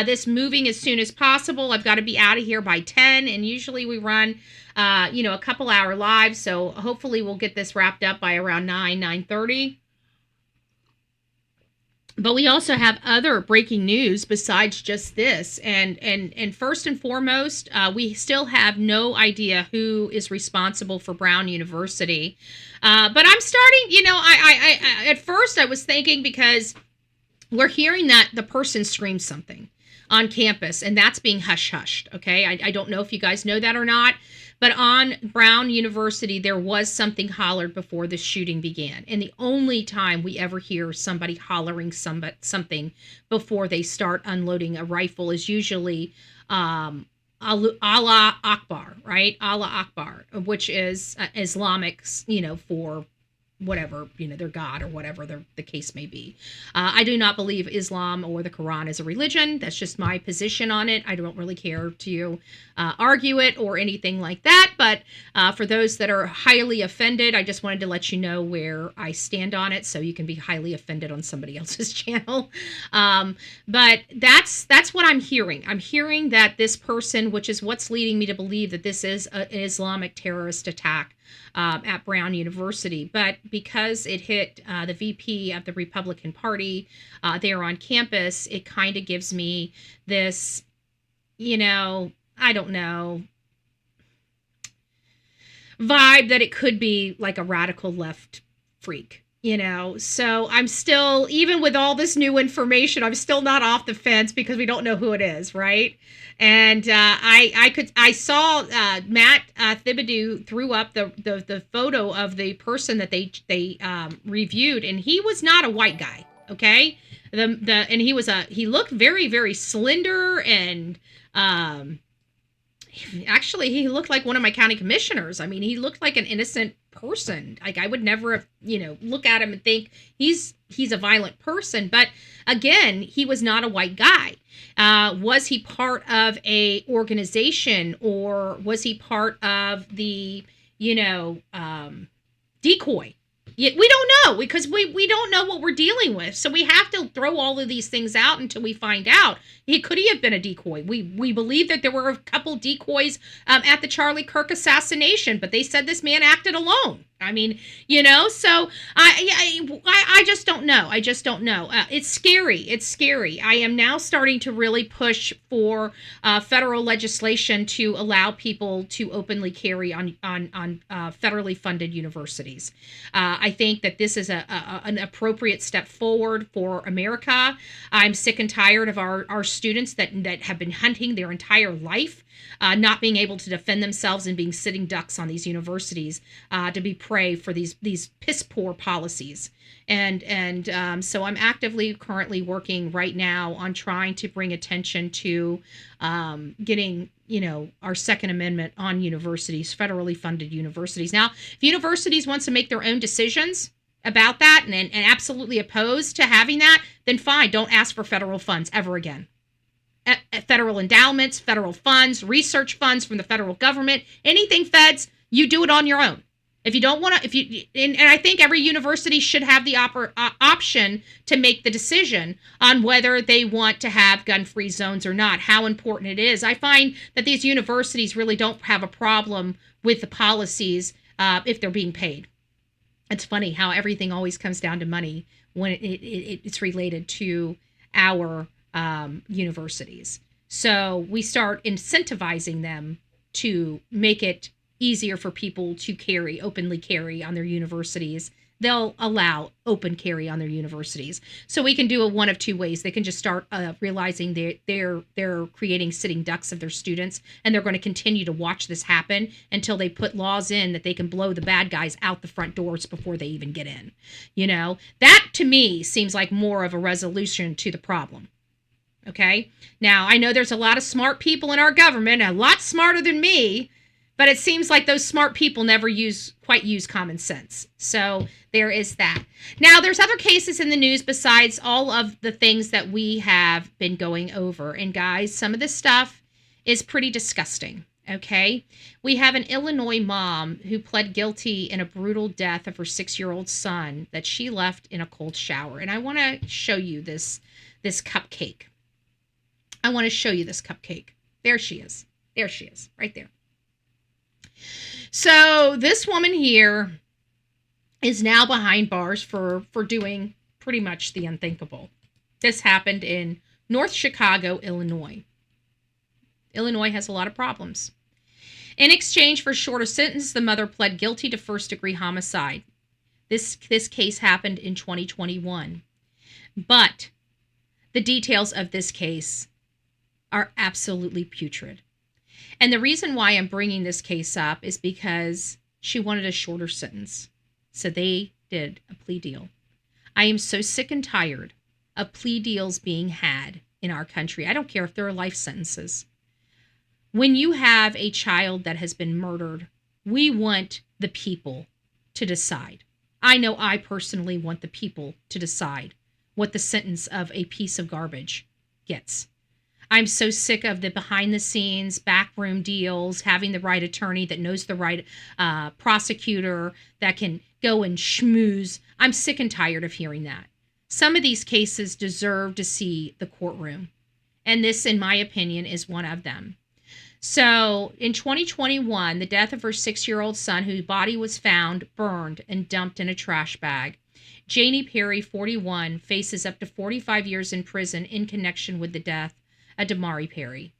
this moving as soon as possible. I've got to be out of here by 10, and usually we run, a couple hour live. So hopefully we'll get this wrapped up by around 9:30. But we also have other breaking news besides just this. And first and foremost, we still have no idea who is responsible for Brown University. But I'm starting, I at first I was thinking, because we're hearing that the person screamed something on campus, and that's being hush-hushed, okay? I don't know if you guys know that or not, but on Brown University, there was something hollered before the shooting began. And the only time we ever hear somebody hollering something before they start unloading a rifle is usually Allah Akbar, right? Allah Akbar, which is Islamic, for whatever, their God or whatever the case may be. I do not believe Islam or the Quran is a religion. That's just my position on it. I don't really care to argue it or anything like that. But for those that are highly offended, I just wanted to let you know where I stand on it, so you can be highly offended on somebody else's channel. But that's what I'm hearing. I'm hearing that this person, which is what's leading me to believe that this is an Islamic terrorist attack at Brown University. But because it hit the VP of the Republican Party there on campus, it kind of gives me this, I don't know, vibe that it could be like a radical left freak. So I'm still, even with all this new information, I'm still not off the fence because we don't know who it is, right? And I saw Matt Thibodeau threw up the photo of the person that they reviewed, and he was not a white guy, okay? And he looked very, very slender, and actually he looked like one of my county commissioners. I mean, he looked like an innocent person. Like, I would never have, look at him and think he's a violent person. But again, he was not a white guy. Was he part of a organization, or was he part of the, decoy? We don't know because we don't know what we're dealing with. So we have to throw all of these things out until we find out. Could he have been a decoy? We believe that there were a couple decoys at the Charlie Kirk assassination, but they said this man acted alone. I mean, so I just don't know. I just don't know. It's scary. It's scary. I am now starting to really push for federal legislation to allow people to openly carry on federally funded universities. I think that this is an appropriate step forward for America. I'm sick and tired of our students that have been hunting their entire life, not being able to defend themselves and being sitting ducks on these universities to be prey for these piss poor policies. And so I'm actively currently working right now on trying to bring attention to getting our Second Amendment on universities, federally funded universities. Now, if universities wants to make their own decisions about that and absolutely opposed to having that, then fine, don't ask for federal funds ever again. Federal endowments, federal funds, research funds from the federal government, anything feds, you do it on your own. If you don't want to, and I think every university should have the option to make the decision on whether they want to have gun-free zones or not, how important it is. I find that these universities really don't have a problem with the policies if they're being paid. It's funny how everything always comes down to money when it's related to our universities. So we start incentivizing them to make it easier for people to openly carry on their universities. They'll allow open carry on their universities. So we can do it one of two ways. They can just start realizing they're creating sitting ducks of their students, and they're going to continue to watch this happen until they put laws in that they can blow the bad guys out the front doors before they even get in. That to me seems like more of a resolution to the problem. Okay. Now, I know there's a lot of smart people in our government, a lot smarter than me, but it seems like those smart people never quite use common sense. So there is that. Now, there's other cases in the news besides all of the things that we have been going over. And guys, some of this stuff is pretty disgusting. Okay. We have an Illinois mom who pled guilty in a brutal death of her 6-year-old son that she left in a cold shower. And I want to show you this cupcake. I want to show you this cupcake. There she is. There she is, right there. So this woman here is now behind bars for doing pretty much the unthinkable. This happened in North Chicago, Illinois. Illinois has a lot of problems. In exchange for a shorter sentence, the mother pled guilty to first-degree homicide. This case happened in 2021. But the details of this case are absolutely putrid. And the reason why I'm bringing this case up is because she wanted a shorter sentence. So they did a plea deal. I am so sick and tired of plea deals being had in our country. I don't care if there are life sentences. When you have a child that has been murdered, we want the people to decide. I know I personally want the people to decide what the sentence of a piece of garbage gets. I'm so sick of the behind-the-scenes, backroom deals, having the right attorney that knows the right prosecutor that can go and schmooze. I'm sick and tired of hearing that. Some of these cases deserve to see the courtroom. And this, in my opinion, is one of them. So in 2021, the death of her 6-year-old son, whose body was found burned and dumped in a trash bag. Janie Perry, 41, faces up to 45 years in prison in connection with the death of Damari Perry.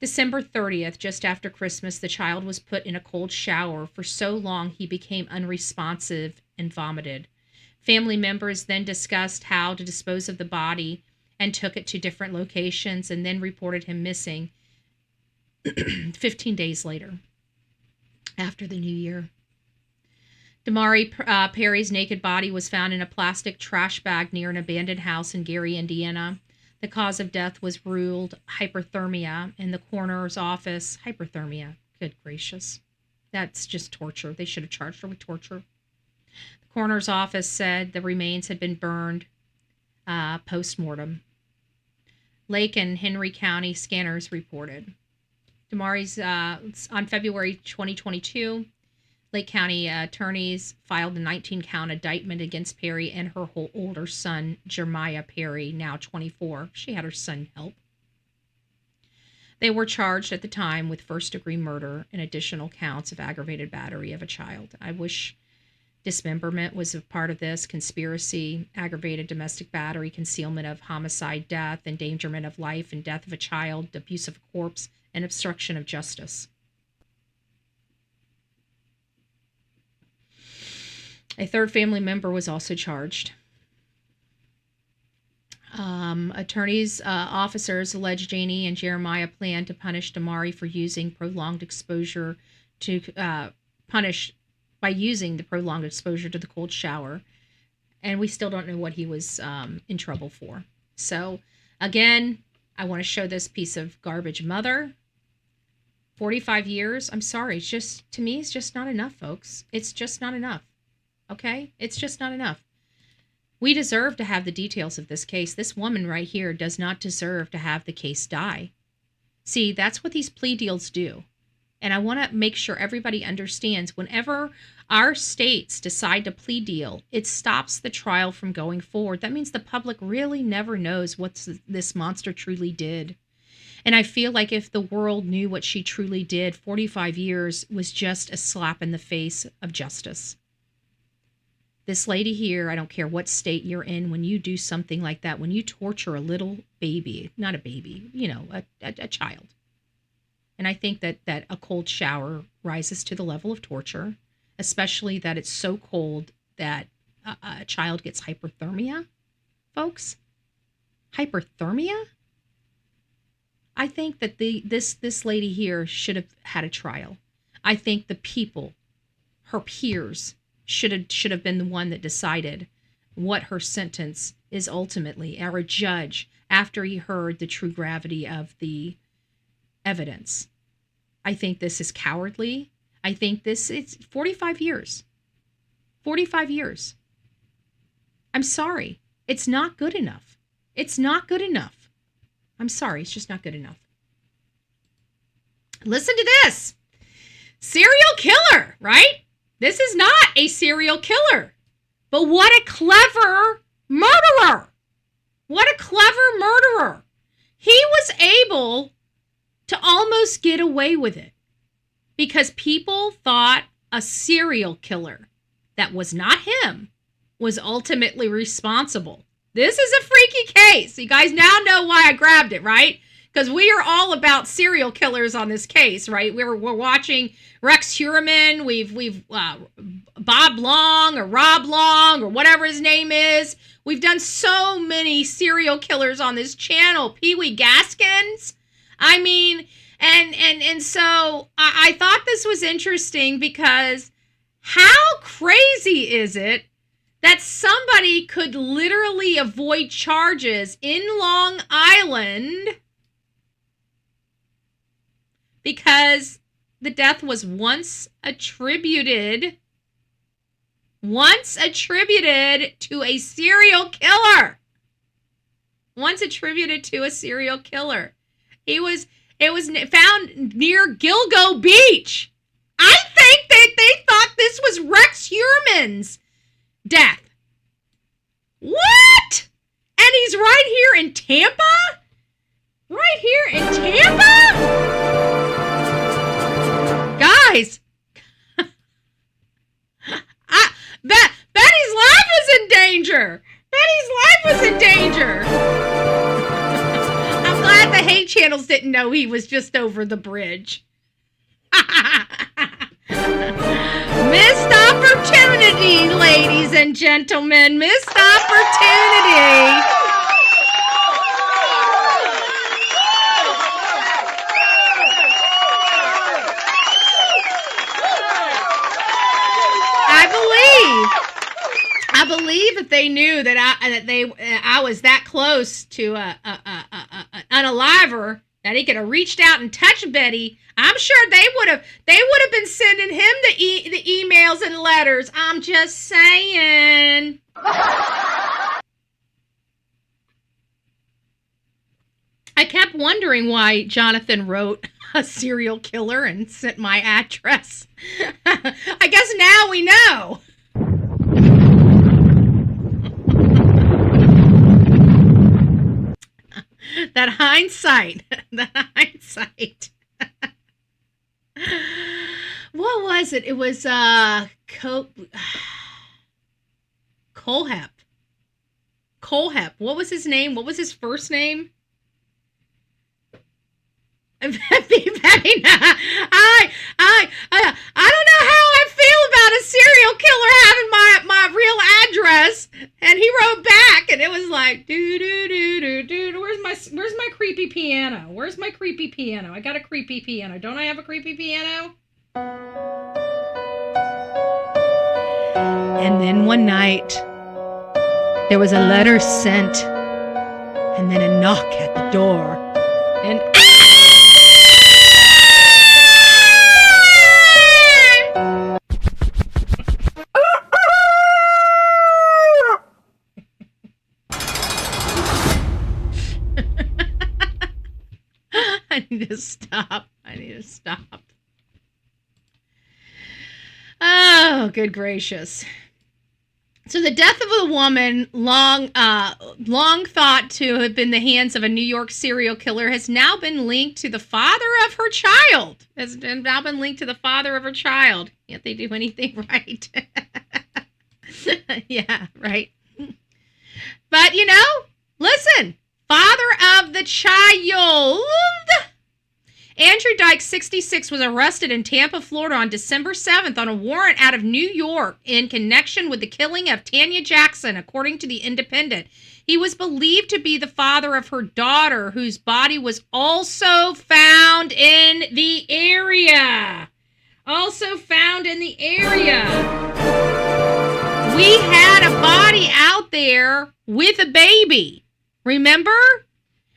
December 30th, just after Christmas, the child was put in a cold shower for so long he became unresponsive and vomited. Family members then discussed how to dispose of the body and took it to different locations and then reported him missing 15 days later, after the new year. Damari Perry's naked body was found in a plastic trash bag near an abandoned house in Gary, Indiana. The cause of death was ruled hyperthermia in the coroner's office. Hyperthermia. Good gracious. That's just torture. They should have charged her with torture. The coroner's office said the remains had been burned post-mortem. Lake and Henry County scanners reported. Damari's on February 2022, Lake County attorneys filed a 19-count indictment against Perry and her whole older son, Jeremiah Perry, now 24. She had her son help. They were charged at the time with first-degree murder and additional counts of aggravated battery of a child. I wish dismemberment was a part of this. Conspiracy, aggravated domestic battery, concealment of homicide, death, endangerment of life and death of a child, abuse of a corpse, and obstruction of justice. A third family member was also charged. Officers alleged Janie and Jeremiah planned to punish Damari for using prolonged exposure to the prolonged exposure to the cold shower, and we still don't know what he was in trouble for. So, again, I want to show this piece of garbage mother. 45 years. I'm sorry. It's just, to me, it's just not enough, folks. It's just not enough. Okay? It's just not enough. We deserve to have the details of this case. This woman right here does not deserve to have the case die. See, that's what these plea deals do. And I want to make sure everybody understands, whenever our states decide to plea deal, it stops the trial from going forward. That means the public really never knows what this monster truly did. And I feel like if the world knew what she truly did, 45 years was just a slap in the face of justice. This lady here, I don't care what state you're in, when you do something like that, when you torture a little baby, not a baby, a child. And I think that a cold shower rises to the level of torture, especially that it's so cold that a child gets hypothermia, folks. Hypothermia? I think that this lady here should have had a trial. I think the people, her peers, should have been the one that decided what her sentence is ultimately, or a judge, after he heard the true gravity of the evidence. I think this is cowardly. I think it's 45 years. 45 years. I'm sorry. It's not good enough. It's not good enough. I'm sorry. It's just not good enough. Listen to this. Serial killer, right? This is not a serial killer, but what a clever murderer. What a clever murderer. He was able to almost get away with it because people thought a serial killer that was not him was ultimately responsible. This is a freaky case. You guys now know why I grabbed it, right? Because we are all about serial killers on this case, right? We're watching Rex Heuermann, we've Bob Long or Rob Long or whatever his name is. We've done so many serial killers on this channel. Pee Wee Gaskins. I mean, and so I thought this was interesting because how crazy is it that somebody could literally avoid charges in Long Island because the death was once attributed to a serial killer. Once attributed to a serial killer. It was found near Gilgo Beach. I think that they thought this was Rex Heuermann's death. What? And he's right here in Tampa? Right here in Tampa? Guys, Betty's life is in danger. Betty's life was in danger. I'm glad the hate channels didn't know he was just over the bridge. Missed opportunity, ladies and gentlemen. Missed opportunity. I believe that they knew that I was that close to unaliver that he could have reached out and touched Betty. I'm sure they would have been sending him the emails and letters. I'm just saying. I kept wondering why Jonathan wrote a serial killer and sent my address. I guess now we know. That hindsight. What was it? It was Colehep. What was his name? What was his first name? I don't know how I feel about a serial killer having my real address. And he wrote back, and it was like, do. Where's my creepy piano? Where's my creepy piano? I got a creepy piano. Don't I have a creepy piano? And then one night, there was a letter sent, and then a knock at the door, and I need to stop. Oh, good gracious. So the death of a woman long thought to have been the hands of a New York serial killer has now been linked to the father of her child. Can't they do anything right? Yeah, right. But, listen, father of the child. Andrew Dyke, 66, was arrested in Tampa, Florida on December 7th on a warrant out of New York in connection with the killing of Tanya Jackson, according to The Independent. He was believed to be the father of her daughter, whose body was also found in the area. We had a body out there with a baby. Remember?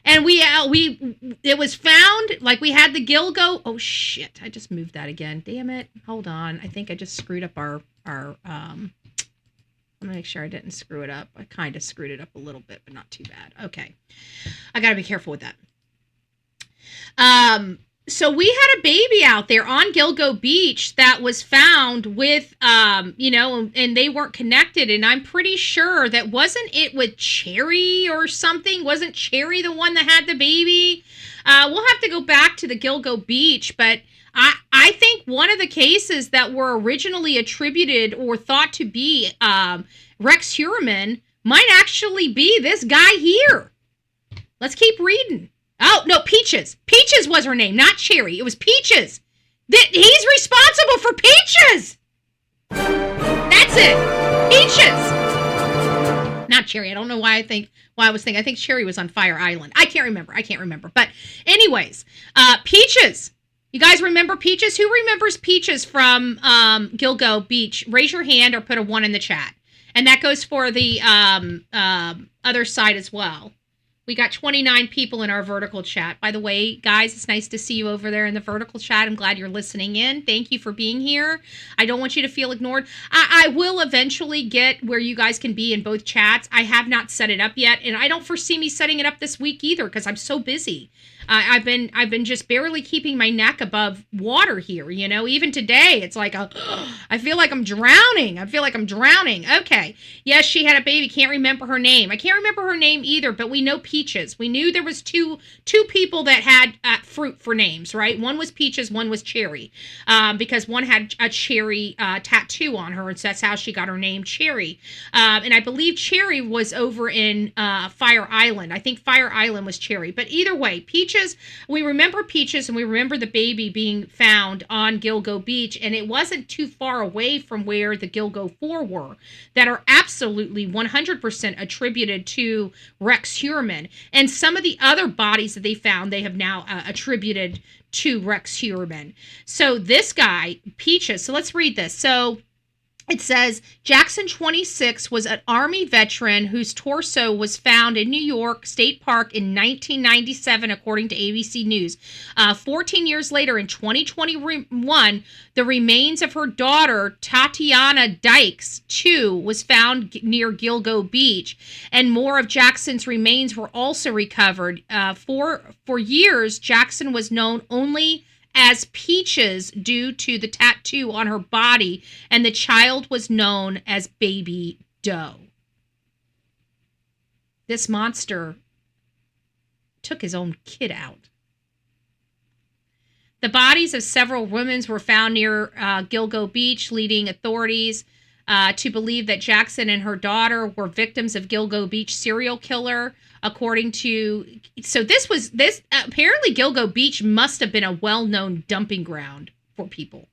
And it was found, like we had the Gilgo. Oh shit, I just moved that again. Damn it. Hold on. I think I just screwed up I'm going to make sure I didn't screw it up. I kind of screwed it up a little bit, but not too bad. Okay. I got to be careful with that. So we had a baby out there on Gilgo Beach that was found with, and they weren't connected. And I'm pretty sure that wasn't it with Cherry or something? Wasn't Cherry the one that had the baby? We'll have to go back to the Gilgo Beach, but I think one of the cases that were originally attributed or thought to be Rex Heuermann might actually be this guy here. Let's keep reading. Oh, no, Peaches. Peaches was her name, not Cherry. It was Peaches. He's responsible for Peaches. That's it. Peaches. Not Cherry. I don't know why I think Cherry was on Fire Island. I can't remember. But anyways, Peaches. You guys remember Peaches? Who remembers Peaches from Gilgo Beach? Raise your hand or put a 1 in the chat. And that goes for the other side as well. We got 29 people in our vertical chat. By the way, guys, it's nice to see you over there in the vertical chat. I'm glad you're listening in. Thank you for being here. I don't want you to feel ignored. I will eventually get where you guys can be in both chats. I have not set it up yet, and I don't foresee me setting it up this week either because I'm so busy. I've been just barely keeping my neck above water here, Even today, it's like I feel like I'm drowning. Okay. Yes, she had a baby. Can't remember her name. I can't remember her name either, but we know Peaches. We knew there was two people that had fruit for names, right? One was Peaches, one was Cherry, because one had a cherry tattoo on her, and so that's how she got her name, Cherry. And I believe Cherry was over in Fire Island. I think Fire Island was Cherry, but either way, Peaches. We remember Peaches, and we remember the baby being found on Gilgo Beach, and it wasn't too far away from where the Gilgo 4 were, that are absolutely 100% attributed to Rex Heuermann. And some of the other bodies that they found, they have now attributed to Rex Heuermann. So this guy, Peaches, so let's read this. So It says Jackson, 26, was an Army veteran whose torso was found in New York State Park in 1997, according to ABC News. 14 years later, in 2021, the remains of her daughter, Tatiana Dykes, too, was found near Gilgo Beach, and more of Jackson's remains were also recovered. For years, Jackson was known only as Peaches due to the tattoo on her body, and the child was known as Baby Doe. This monster took his own kid out. The bodies of several women were found near Gilgo Beach, leading authorities to believe that Jackson and her daughter were victims of Gilgo Beach serial killer. According to, apparently Gilgo Beach must have been a well-known dumping ground for people,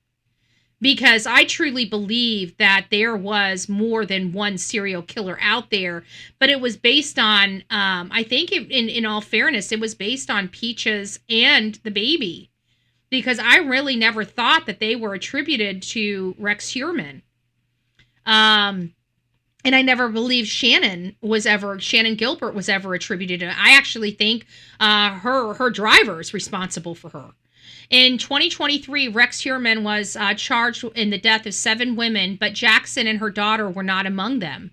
because I truly believe that there was more than one serial killer out there, but it was based on, I think in all fairness, it was based on Peaches and the baby, because I really never thought that they were attributed to Rex Heuermann. And I never believed Shannon Gilbert was ever attributed to it. I actually think her driver is responsible for her. In 2023, Rex Heuermann was charged in the death of 7 women, but Jackson and her daughter were not among them.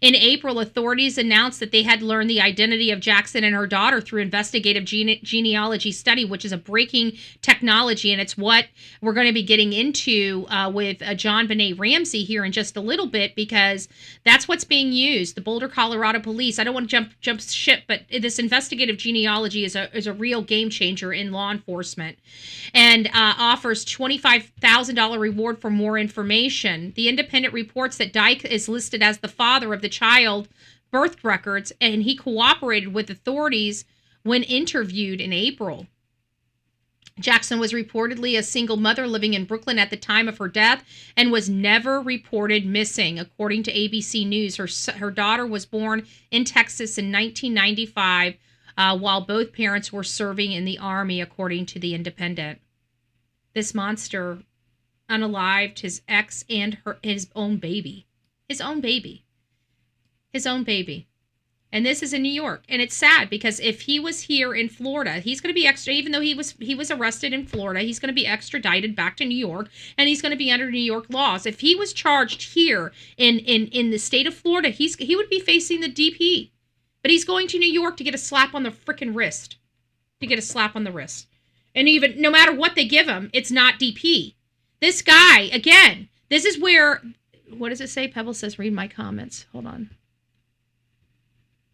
In April, authorities announced that they had learned the identity of Jackson and her daughter through investigative genealogy study, which is a breaking technology, and it's what we're going to be getting into with John Benet Ramsey here in just a little bit, because that's what's being used. The Boulder, Colorado police, I don't want to jump ship, but this investigative genealogy is a real game changer in law enforcement, and offers $25,000 reward for more information. The Independent reports that Dyke is listed as the father of the child birth records, and he cooperated with authorities when interviewed in April. Jackson was reportedly a single mother living in Brooklyn at the time of her death and was never reported missing. According to ABC News, her daughter was born in Texas in 1995 while both parents were serving in the Army, according to the Independent. This monster unalived his ex and his own baby. His own baby. And this is in New York. And it's sad, because if he was here in Florida, he's going to be extra, even though he was arrested in Florida, he's going to be extradited back to New York, and he's going to be under New York laws. If he was charged here in the state of Florida, he would be facing the DP. But he's going to New York to get a slap on the frickin' wrist. And even, no matter what they give him, it's not DP. This guy, again, this is where, what does it say? Pebble says, read my comments. Hold on.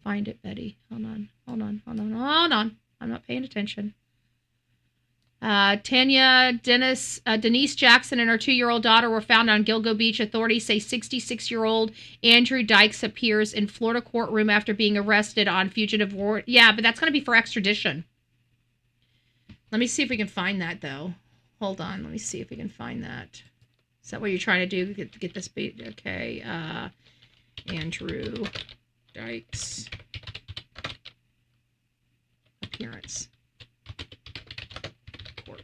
Find it, Betty. Hold on. I'm not paying attention. Tanya Denise Jackson and her 2-year-old daughter were found on Gilgo Beach. Authorities say 66-year-old Andrew Dykes appears in Florida courtroom after being arrested on fugitive warrant. Yeah, but that's going to be for extradition. Let me see if we can find that, though. Hold on. Let me see if we can find that. Is that what you're trying to do? Get this beat? Okay. Andrew Dykes appearance. Court.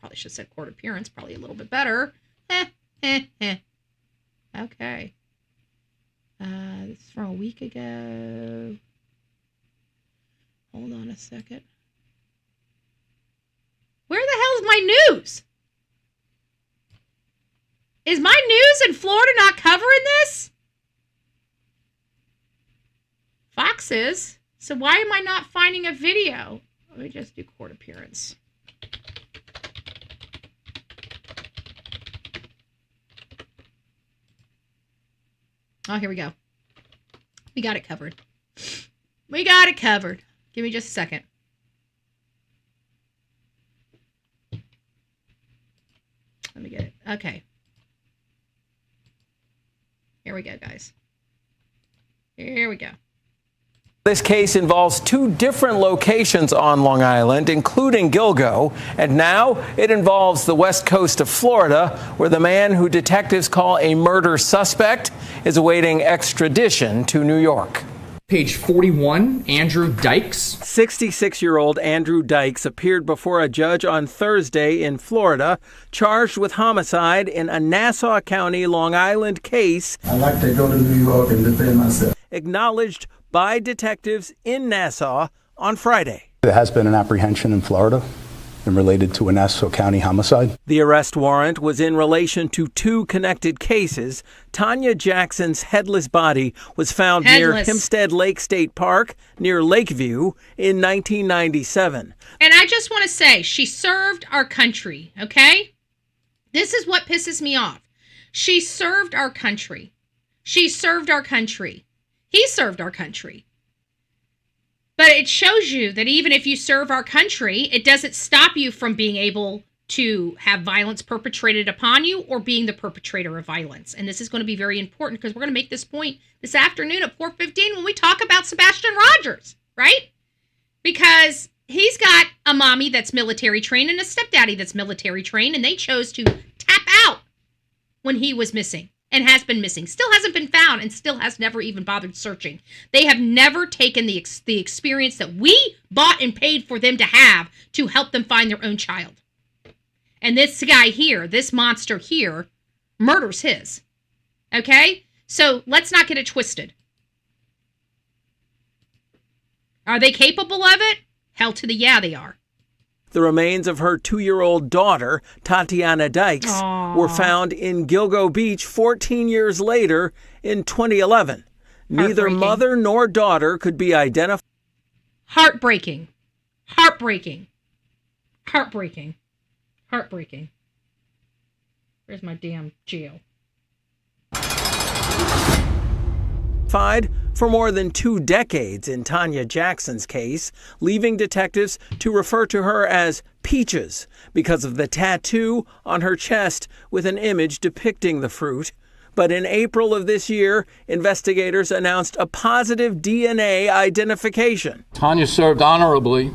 Probably should have said court appearance. Probably a little bit better. Okay. This is from a week ago. Hold on a second. Where the hell is my news? Is my news in Florida not covering this? Fox is. So why am I not finding a video? Let me just do court appearance. Oh, here we go. We got it covered. Give me just a second. Let me get it. Okay. Here we go, guys. Here we go. This case involves 2 different locations on Long Island, including Gilgo, and now it involves the west coast of Florida, where the man who detectives call a murder suspect is awaiting extradition to New York. Page 41, Andrew Dykes. 66-year-old Andrew Dykes appeared before a judge on Thursday in Florida, charged with homicide in a Nassau County, Long Island case. I'd like to go to New York and defend myself. Acknowledged by detectives in Nassau on Friday. There has been an apprehension in Florida and related to a Nassau County homicide. The arrest warrant was in relation to two connected cases. Tanya Jackson's headless body was found near Hempstead Lake State Park near Lakeview in 1997. And I just want to say, she served our country, okay? This is what pisses me off. She served our country. She served our country. He served our country. But it shows you that even if you serve our country, it doesn't stop you from being able to have violence perpetrated upon you or being the perpetrator of violence. And this is going to be very important because we're going to make this point this afternoon at 4:15 when we talk about Sebastian Rogers, right? Because he's got a mommy that's military trained and a stepdaddy that's military trained, and they chose to tap out when he was missing. And has been missing, still hasn't been found, and still has never even bothered searching. They have never taken the experience that we bought and paid for them to have to help them find their own child. And this guy here, this monster here, murders his. Okay? So let's not get it twisted. Are they capable of it? Hell to the yeah, they are. The remains of her 2-year-old daughter, Tatiana Dykes, were found in Gilgo Beach 14 years later in 2011. Neither mother nor daughter could be identified. Heartbreaking. Heartbreaking. Heartbreaking. Heartbreaking. Where's my damn jail? For more than 2 decades in Tanya Jackson's case, leaving detectives to refer to her as Peaches because of the tattoo on her chest with an image depicting the fruit. But in April of this year, investigators announced a positive DNA identification. Tanya served honorably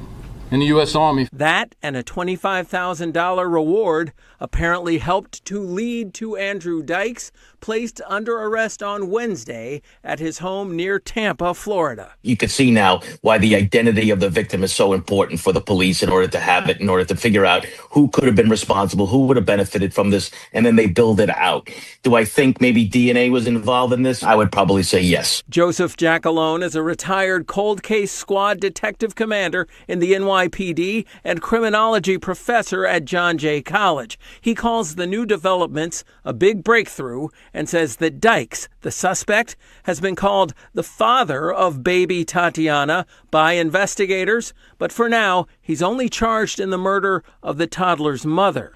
in the U.S. Army. That and a $25,000 reward apparently helped to lead to Andrew Dykes placed under arrest on Wednesday at his home near Tampa, Florida. You can see now why the identity of the victim is so important for the police in order to have it, in order to figure out who could have been responsible, who would have benefited from this, and then they build it out. Do I think maybe DNA was involved in this? I would probably say yes. Joseph Jackalone is a retired cold case squad detective commander in the NYPD and criminology professor at John Jay College. He calls the new developments a big breakthrough and says that Dykes, the suspect, has been called the father of baby Tatiana by investigators, but for now, he's only charged in the murder of the toddler's mother.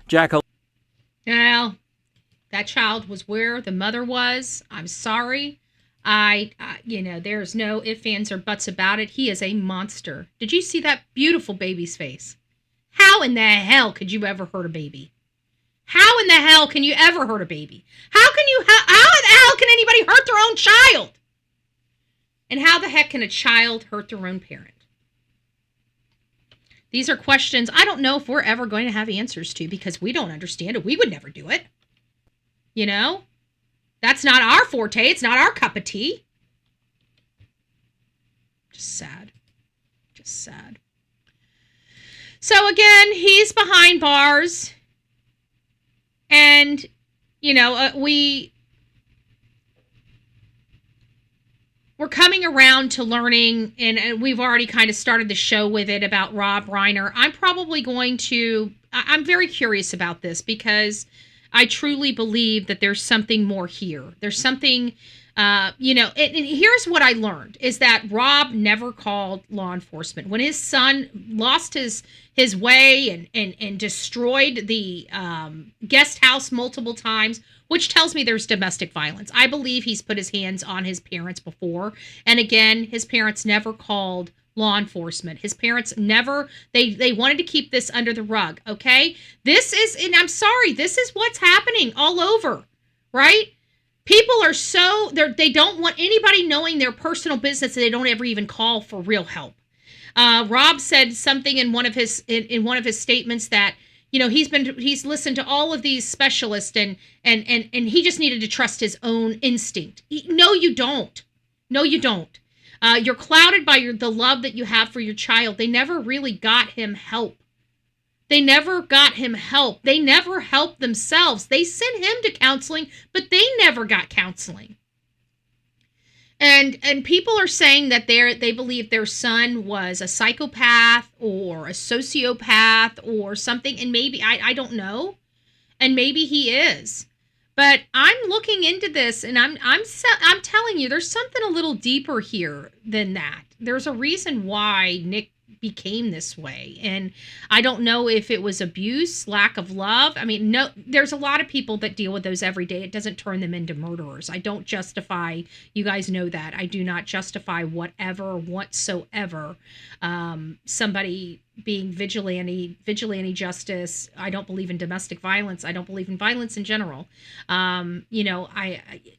Well, that child was where the mother was. I'm sorry. There's no ifs, ands, or buts about it. He is a monster. Did you see that beautiful baby's face? How in the hell could you ever hurt a baby? How in the hell can you ever hurt a baby? How in the hell can anybody hurt their own child? And how the heck can a child hurt their own parent? These are questions I don't know if we're ever going to have answers to because we don't understand it. We would never do it. You know? That's not our forte. It's not our cup of tea. Just sad. Just sad. So again, he's behind bars. And, we're coming around to learning, and we've already kind of started the show with it about Rob Reiner. I'm very curious about this because I truly believe that there's something more here. There's something, and here's what I learned is that Rob never called law enforcement. When his son lost his way and destroyed the guest house multiple times, which tells me there's domestic violence. I believe he's put his hands on his parents before. And again, his parents never called law enforcement. His parents never, they wanted to keep this under the rug, okay? And I'm sorry, this is what's happening all over, right? People are they don't want anybody knowing their personal business, and they don't ever even call for real help. Rob said something in one of his statements that, he's listened to all of these specialists and he just needed to trust his own instinct. No, you don't. No, you don't. You're clouded by the love that you have for your child. They never really got him help. They never got him help. They never helped themselves. They sent him to counseling, but they never got counseling. And people are saying that they believe their son was a psychopath or a sociopath or something, and maybe I don't know, and maybe he is. But I'm looking into this, and I'm telling you, there's something a little deeper here than that. There's a reason why Nick became this way, and I don't know if it was abuse, lack of love. I mean, no, there's a lot of people that deal with those every day. It doesn't turn them into murderers. I don't justify, you guys know that, I do not justify whatsoever somebody being vigilante justice. I don't believe in domestic violence. I don't believe in violence in general. I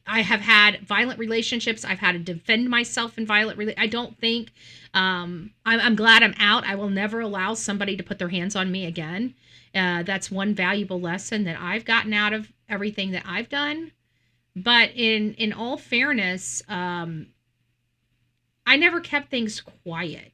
have had violent relationships. I've had to defend myself in violent I don't think I'm glad I'm out. I will never allow somebody to put their hands on me again. That's one valuable lesson that I've gotten out of everything that I've done. But in all fairness, I never kept things quiet.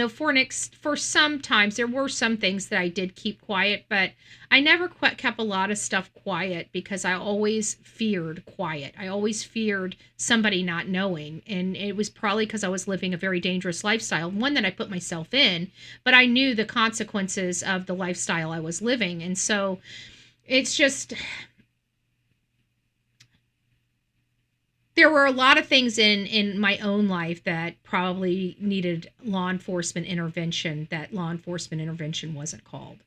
For sometimes there were some things that I did keep quiet, but I never kept a lot of stuff quiet because I always feared quiet. I always feared somebody not knowing. And it was probably because I was living a very dangerous lifestyle, one that I put myself in, but I knew the consequences of the lifestyle I was living. And so it's just, there were a lot of things in my own life that probably needed law enforcement intervention, that law enforcement intervention wasn't called.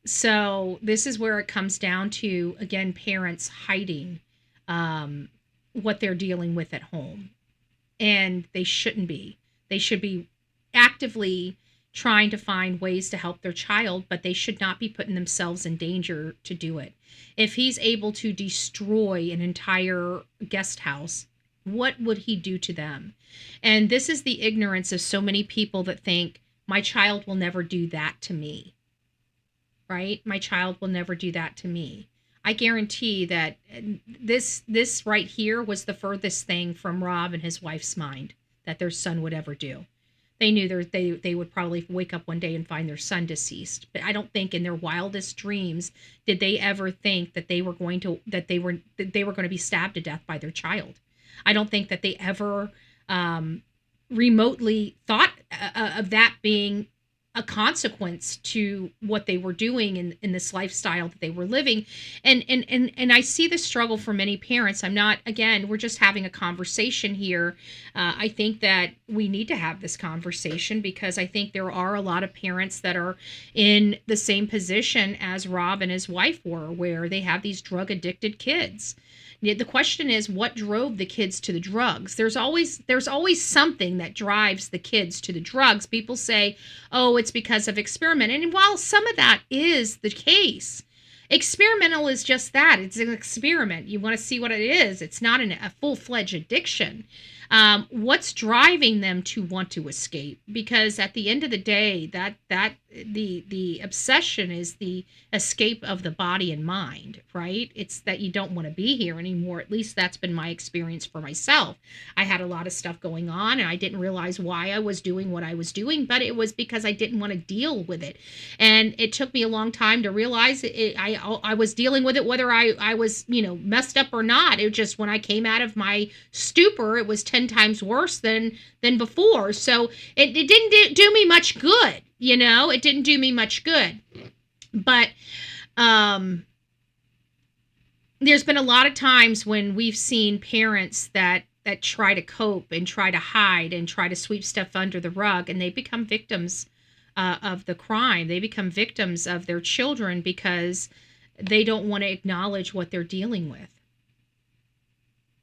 So this is where it comes down to, again, parents hiding what they're dealing with at home. And they shouldn't be. They should be actively trying to find ways to help their child, but they should not be putting themselves in danger to do it. If he's able to destroy an entire guest house, what would he do to them? And this is the ignorance of so many people that think, my child will never do that to me, right? My child will never do that to me. I guarantee that this right here was the furthest thing from Rob and his wife's mind that their son would ever do. They knew they would probably wake up one day and find their son deceased. But I don't think in their wildest dreams did they ever think that they were going to be stabbed to death by their child. I don't think that they ever remotely thought of that being a consequence to what they were doing in this lifestyle that they were living. And I see the struggle for many parents. I'm not, again, we're just having a conversation here. I think that we need to have this conversation because I think there are a lot of parents that are in the same position as Rob and his wife were, where they have these drug addicted kids. The question is, what drove the kids to the drugs? There's always something that drives the kids to the drugs. People say, oh, it's because of experiment. And while some of that is the case, experimental is just that. It's an experiment. You want to see what it is. It's not a full-fledged addiction. What's driving them to want to escape? Because at the end of the day, the obsession is the escape of the body and mind, right? It's that you don't want to be here anymore. At least that's been my experience for myself. I had a lot of stuff going on and I didn't realize why I was doing what I was doing, but it was because I didn't want to deal with it. And it took me a long time to realize I was dealing with it, whether I was, messed up or not. It just, when I came out of my stupor, it was 10 times worse than before. So it didn't do me much good. It didn't do me much good. But there's been a lot of times when we've seen parents that try to cope and try to hide and try to sweep stuff under the rug, and they become victims of the crime. They become victims of their children because they don't want to acknowledge what they're dealing with.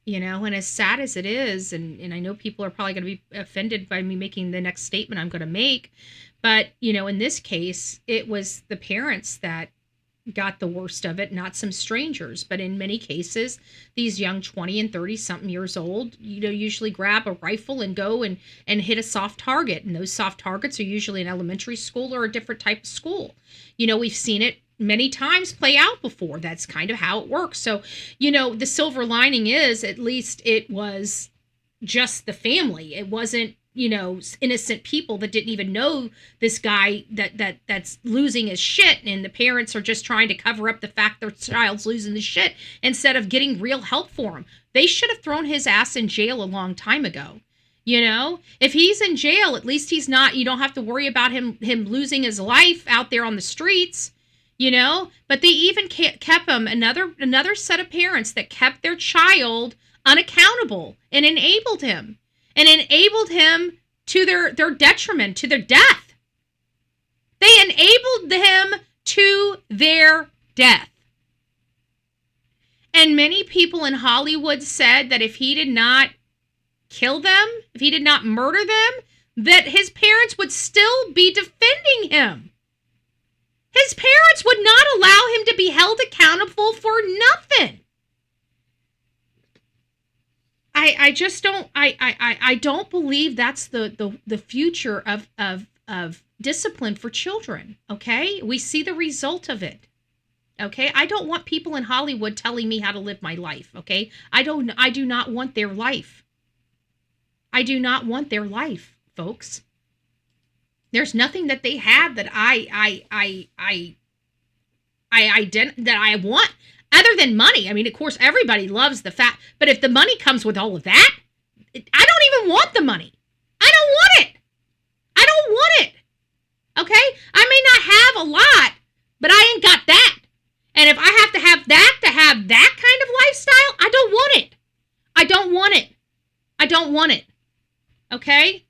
And as sad as it is, and I know people are probably going to be offended by me making the next statement I'm going to make, but, in this case, it was the parents that got the worst of it, not some strangers. But in many cases, these young 20 and 30-something years old, usually grab a rifle and go and hit a soft target. And those soft targets are usually an elementary school or a different type of school. We've seen it many times play out before. That's kind of how it works. So, the silver lining is at least it was just the family. It wasn't, innocent people that didn't even know this guy that's losing his shit, and the parents are just trying to cover up the fact their child's losing the shit instead of getting real help for him. They should have thrown his ass in jail a long time ago. If he's in jail, at least he's not, you don't have to worry about him losing his life out there on the streets, but they even kept him, another set of parents that kept their child unaccountable and enabled him to their detriment, to their death. They enabled him to their death. And many people in Hollywood said that if he did not kill them, if he did not murder them, that his parents would still be defending him. His parents would not allow him to be held accountable for nothing. I just don't, I don't believe that's the future of discipline for children, okay? We see the result of it. Okay, I don't want people in Hollywood telling me how to live my life, okay? I do not want their life. I do not want their life, folks. There's nothing that they have that I want other than money. I mean, of course, everybody loves the fact, but if the money comes with all of that, I don't even want the money. I don't want it. I don't want it. Okay? I may not have a lot, but I ain't got that. And if I have to have that kind of lifestyle, I don't want it. I don't want it. I don't want it. Okay?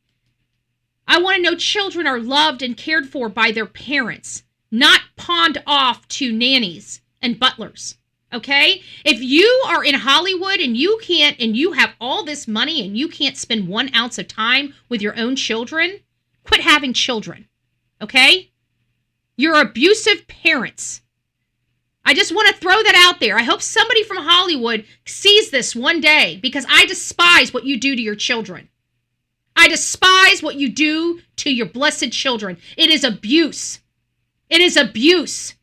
I want to know children are loved and cared for by their parents, not pawned off to nannies and butlers. Okay? If you are in Hollywood and you have all this money and you can't spend 1 ounce of time with your own children, quit having children. Okay? You're abusive parents. I just want to throw that out there. I hope somebody from Hollywood sees this one day, because I despise what you do to your children. I despise what you do to your blessed children. It is abuse. It is abuse.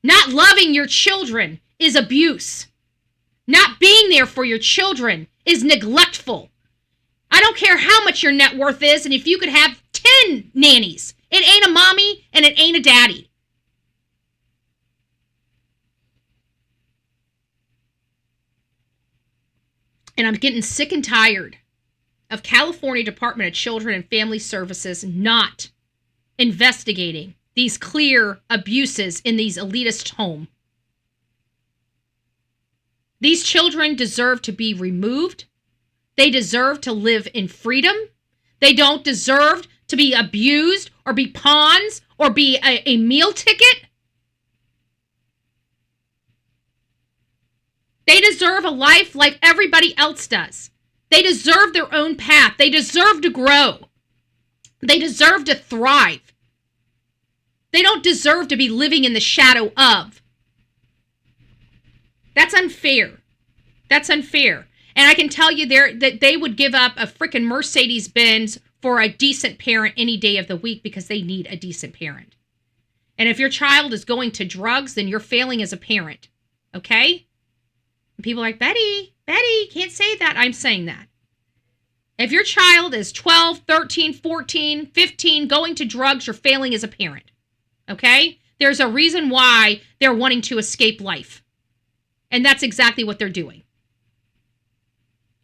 Not loving your children is abuse. Not being there for your children is neglectful. I don't care how much your net worth is, and if you could have 10 nannies, it ain't a mommy and it ain't a daddy. And I'm getting sick and tired of California Department of Children and Family Services not investigating these clear abuses in these elitist homes. These children deserve to be removed. They deserve to live in freedom. They don't deserve to be abused or be pawns or be a meal ticket. They deserve a life like everybody else does. They deserve their own path. They deserve to grow. They deserve to thrive. They don't deserve to be living in the shadow of. That's unfair. That's unfair. And I can tell you that they would give up a freaking Mercedes-Benz for a decent parent any day of the week, because they need a decent parent. And if your child is going to drugs, then you're failing as a parent. Okay? And people are like, Betty, can't say that. I'm saying that. If your child is 12, 13, 14, 15, going to drugs, you're failing as a parent. Okay? There's a reason why they're wanting to escape life. And that's exactly what they're doing.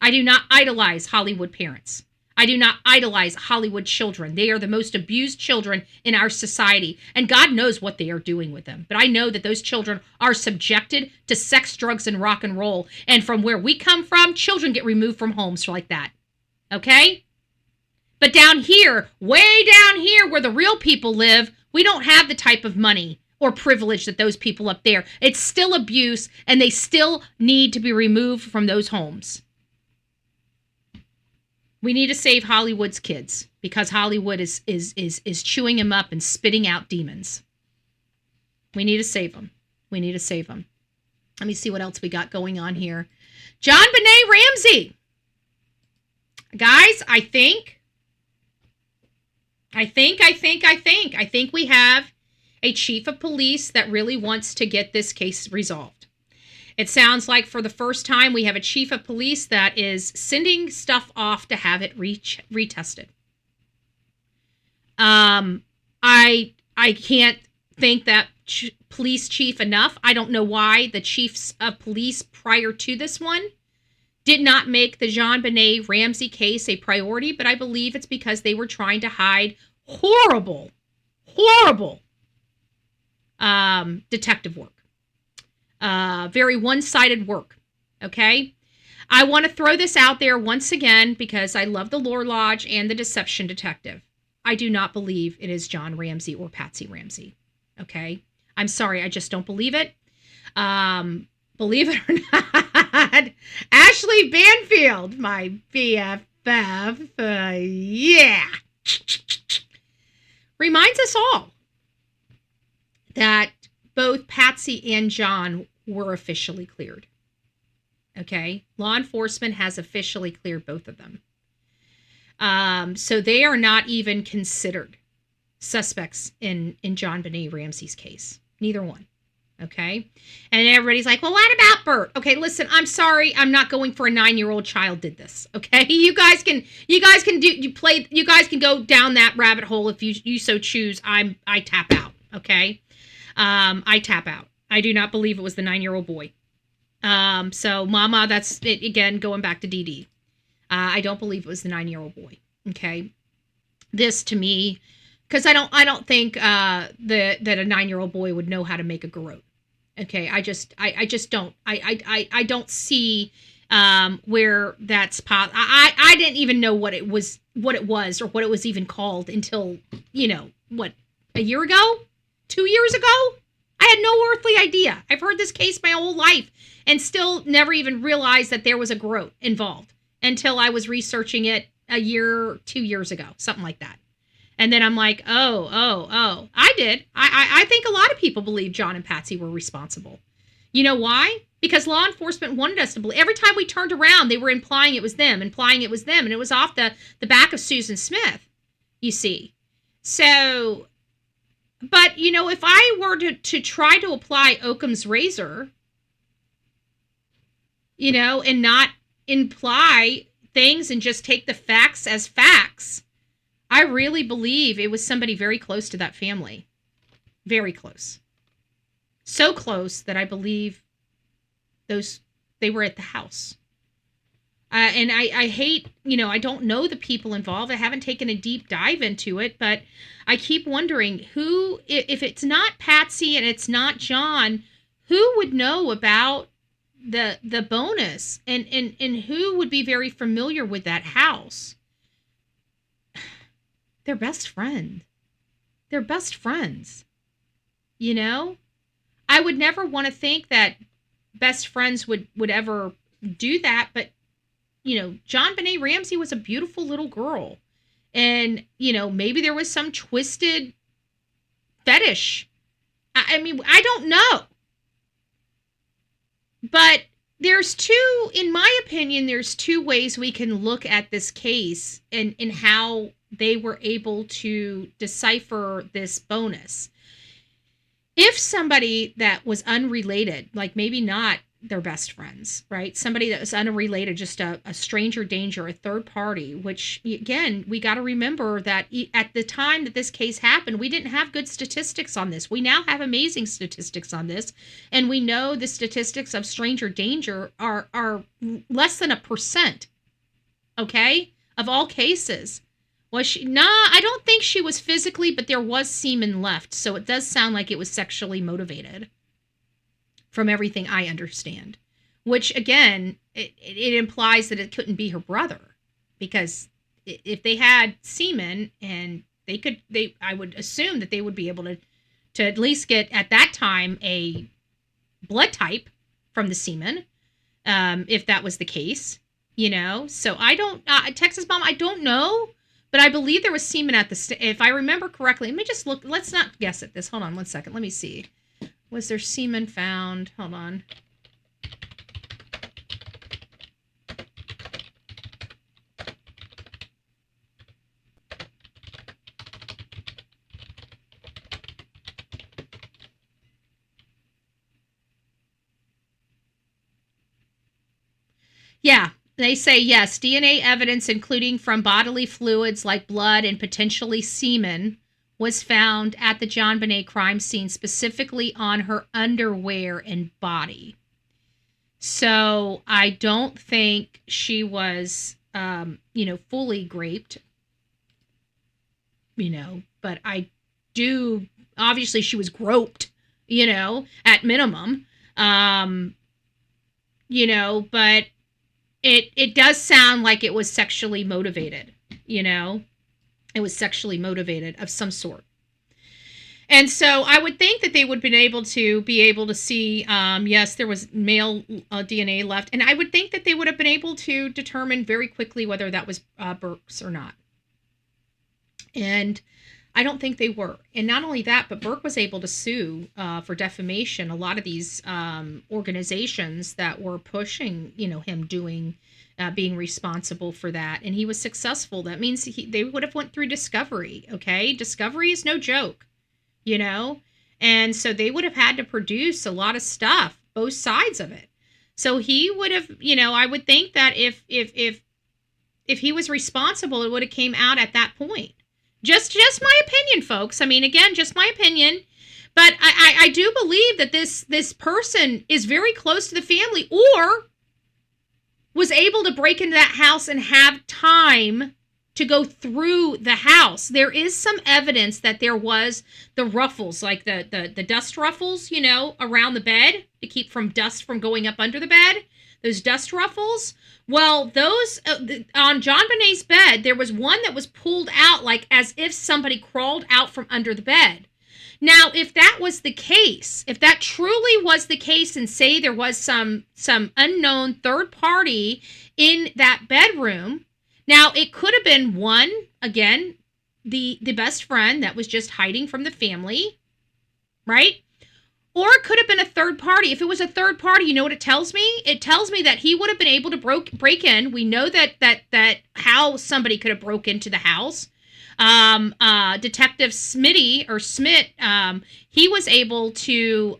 I do not idolize Hollywood parents. I do not idolize Hollywood children. They are the most abused children in our society. And God knows what they are doing with them. But I know that those children are subjected to sex, drugs, and rock and roll. And from where we come from, children get removed from homes like that. Okay? But down here, way down here where the real people live, we don't have the type of money or privilege that those people up there. It's still abuse, and they still need to be removed from those homes. We need to save Hollywood's kids, because Hollywood is chewing them up and spitting out demons. We need to save them. We need to save them. Let me see what else we got going on here. John Benet Ramsey. Guys, I think we have a chief of police that really wants to get this case resolved. It sounds like for the first time we have a chief of police that is sending stuff off to have it retested. I can't thank that police chief enough. I don't know why the chiefs of police prior to this one did not make the JonBenet Ramsey case a priority, but I believe it's because they were trying to hide horrible detective work. Very one-sided work, okay? I want to throw this out there once again because I love the Lore Lodge and the Deception Detective. I do not believe it is John Ramsey or Patsy Ramsey, okay? I'm sorry, I just don't believe it. Believe it or not, Ashley Banfield, my BFF, yeah, reminds us all that both Patsy and John were officially cleared. Okay? Law enforcement has officially cleared both of them. So they are not even considered suspects in JonBenet Ramsey's case. Neither one. Okay? And everybody's like, well, what about Bert? Okay, listen, I'm sorry. I'm not going for a 9-year-old child did this. Okay? You guys can go down that rabbit hole if you so choose. I tap out. Okay? I tap out. I do not believe it was the 9-year-old boy. So Mama, that's it again, going back to DD. I don't believe it was the 9-year-old boy. Okay. This to me, because I don't think that a 9-year-old boy would know how to make a garrote. Okay. I just don't. I don't see where that's I didn't even know what it was or what it was even called until, a year ago? 2 years ago? I had no earthly idea. I've heard this case my whole life and still never even realized that there was a garrote involved until I was researching it 2 years ago, something like that. And then I'm like, oh, I did. I think a lot of people believe John and Patsy were responsible. You know why? Because law enforcement wanted us to believe. Every time we turned around, they were implying it was them, and it was off the back of Susan Smith, you see. So, but, if I were to try to apply Occam's razor, and not imply things and just take the facts as facts, I really believe it was somebody very close to that family. Very close. So close that I believe they were at the house. And I hate, I don't know the people involved. I haven't taken a deep dive into it, but I keep wondering who, if it's not Patsy and it's not John, who would know about the bonus and who would be very familiar with that house? Their best friend. They're best friends. I would never want to think that best friends would ever do that, but JonBenet Ramsey was a beautiful little girl. And, maybe there was some twisted fetish. I mean, I don't know. But in my opinion, there's two ways we can look at this case and how they were able to decipher this bonus. If somebody that was unrelated, like maybe not their best friends, right? Somebody that was unrelated, just a stranger danger, a third party, which again, we got to remember that at the time that this case happened, we didn't have good statistics on this. We now have amazing statistics on this. And we know the statistics of stranger danger are less than 1%. Okay. Of all cases. Was she? Nah, I don't think she was physically, but there was semen left. So it does sound like it was sexually motivated. From everything I understand, which again, it implies that it couldn't be her brother, because if they had semen and I would assume that they would be able to at least get at that time a blood type from the semen, if that was the case, So I don't, Texas Mom, I don't know, but I believe there was semen at if I remember correctly. Let me just look. Let's not guess at this. Hold on 1 second. Let me see. Was there semen found? Hold on. Yeah, they say yes. DNA evidence, including from bodily fluids like blood and potentially semen, was found at the John Bonet crime scene, specifically on her underwear and body. So I don't think she was, fully raped, but I do, obviously she was groped, at minimum, but it does sound like it was sexually motivated, it was sexually motivated of some sort. And so I would think that they would have been able to see, yes, there was male DNA left. And I would think that they would have been able to determine very quickly whether that was Burke's or not. And I don't think they were. And not only that, but Burke was able to sue for defamation a lot of these organizations that were pushing, him being responsible for that. And he was successful. That means they would have went through discovery, okay? Discovery is no joke. And so they would have had to produce a lot of stuff, both sides of it. So he would have, I would think that if he was responsible, it would have came out at that point. Just my opinion, folks. I mean, again, just my opinion. But I do believe that this person is very close to the family, or was able to break into that house and have time to go through the house. There is some evidence that there was the ruffles, like the dust ruffles, around the bed to keep from dust from going up under the bed. Those dust ruffles. Well, those on John Bonet's bed, there was one that was pulled out like as if somebody crawled out from under the bed. Now, if that was the case, if that truly was the case, and say there was some unknown third party in that bedroom. Now, it could have been one, again, the best friend that was just hiding from the family, right? Or it could have been a third party. If it was a third party, you know what it tells me? It tells me that he would have been able to break in. We know that how somebody could have broke into the house. Detective Smith, he was able to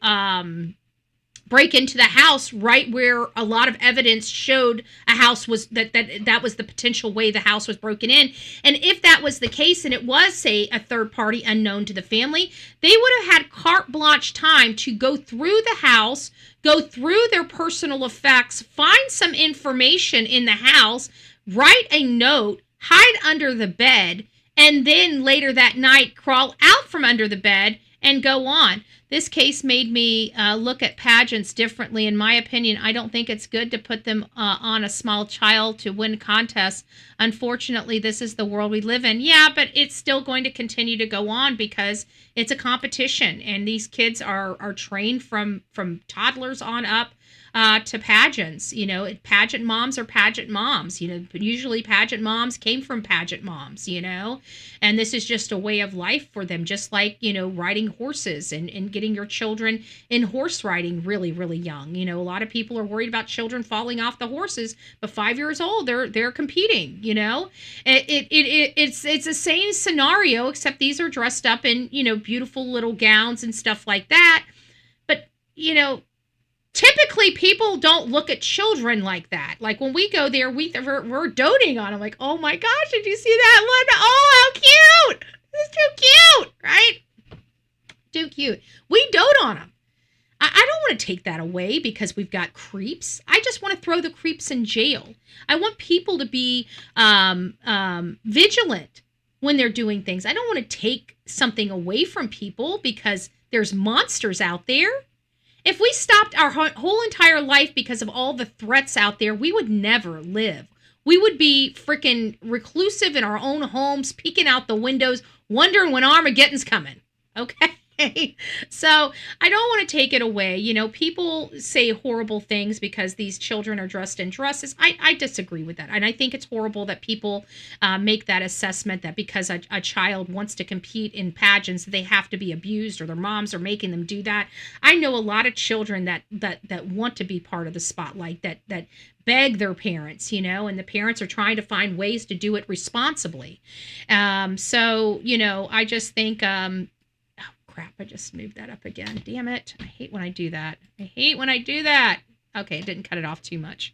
break into the house right where a lot of evidence showed a house was that was the potential way the house was broken in. And if that was the case, and it was, say, a third party unknown to the family, they would have had carte blanche time to go through the house, go through their personal effects, find some information in the house, write a note, hide under the bed, and then later that night crawl out from under the bed and go on. This case made me look at pageants differently. In my opinion, I don't think it's good to put them on a small child to win contests. Unfortunately, this is the world we live in. Yeah, but it's still going to continue to go on because it's a competition, and these kids are trained from toddlers on up to pageants. Pageant moms are pageant moms. Usually pageant moms came from pageant moms, and this is just a way of life for them, just like, riding horses and getting your children in horse riding really, really young. A lot of people are worried about children falling off the horses, but 5 years old, they're competing, It's the same scenario, except these are dressed up in, beautiful little gowns and stuff like that. But, typically people don't look at children like that. Like when we go there, we're doting on them. Like, oh my gosh, did you see that one? Oh, how cute! This is too cute, right? Too cute. We dote on them. I don't want to take that away because we've got creeps. I just want to throw the creeps in jail. I want people to be vigilant when they're doing things. I don't want to take something away from people because there's monsters out there. If we stopped our whole entire life because of all the threats out there, we would never live. We would be freaking reclusive in our own homes, peeking out the windows, wondering when Armageddon's coming. Okay? So I don't want to take it away. People say horrible things because these children are dressed in dresses. I disagree with that. And I think it's horrible that people make that assessment that because a child wants to compete in pageants, they have to be abused or their moms are making them do that. I know a lot of children that want to be part of the spotlight, that beg their parents, and the parents are trying to find ways to do it responsibly. So, I just think, crap, I just moved that up again. Damn it. I hate when I do that. Okay, it didn't cut it off too much.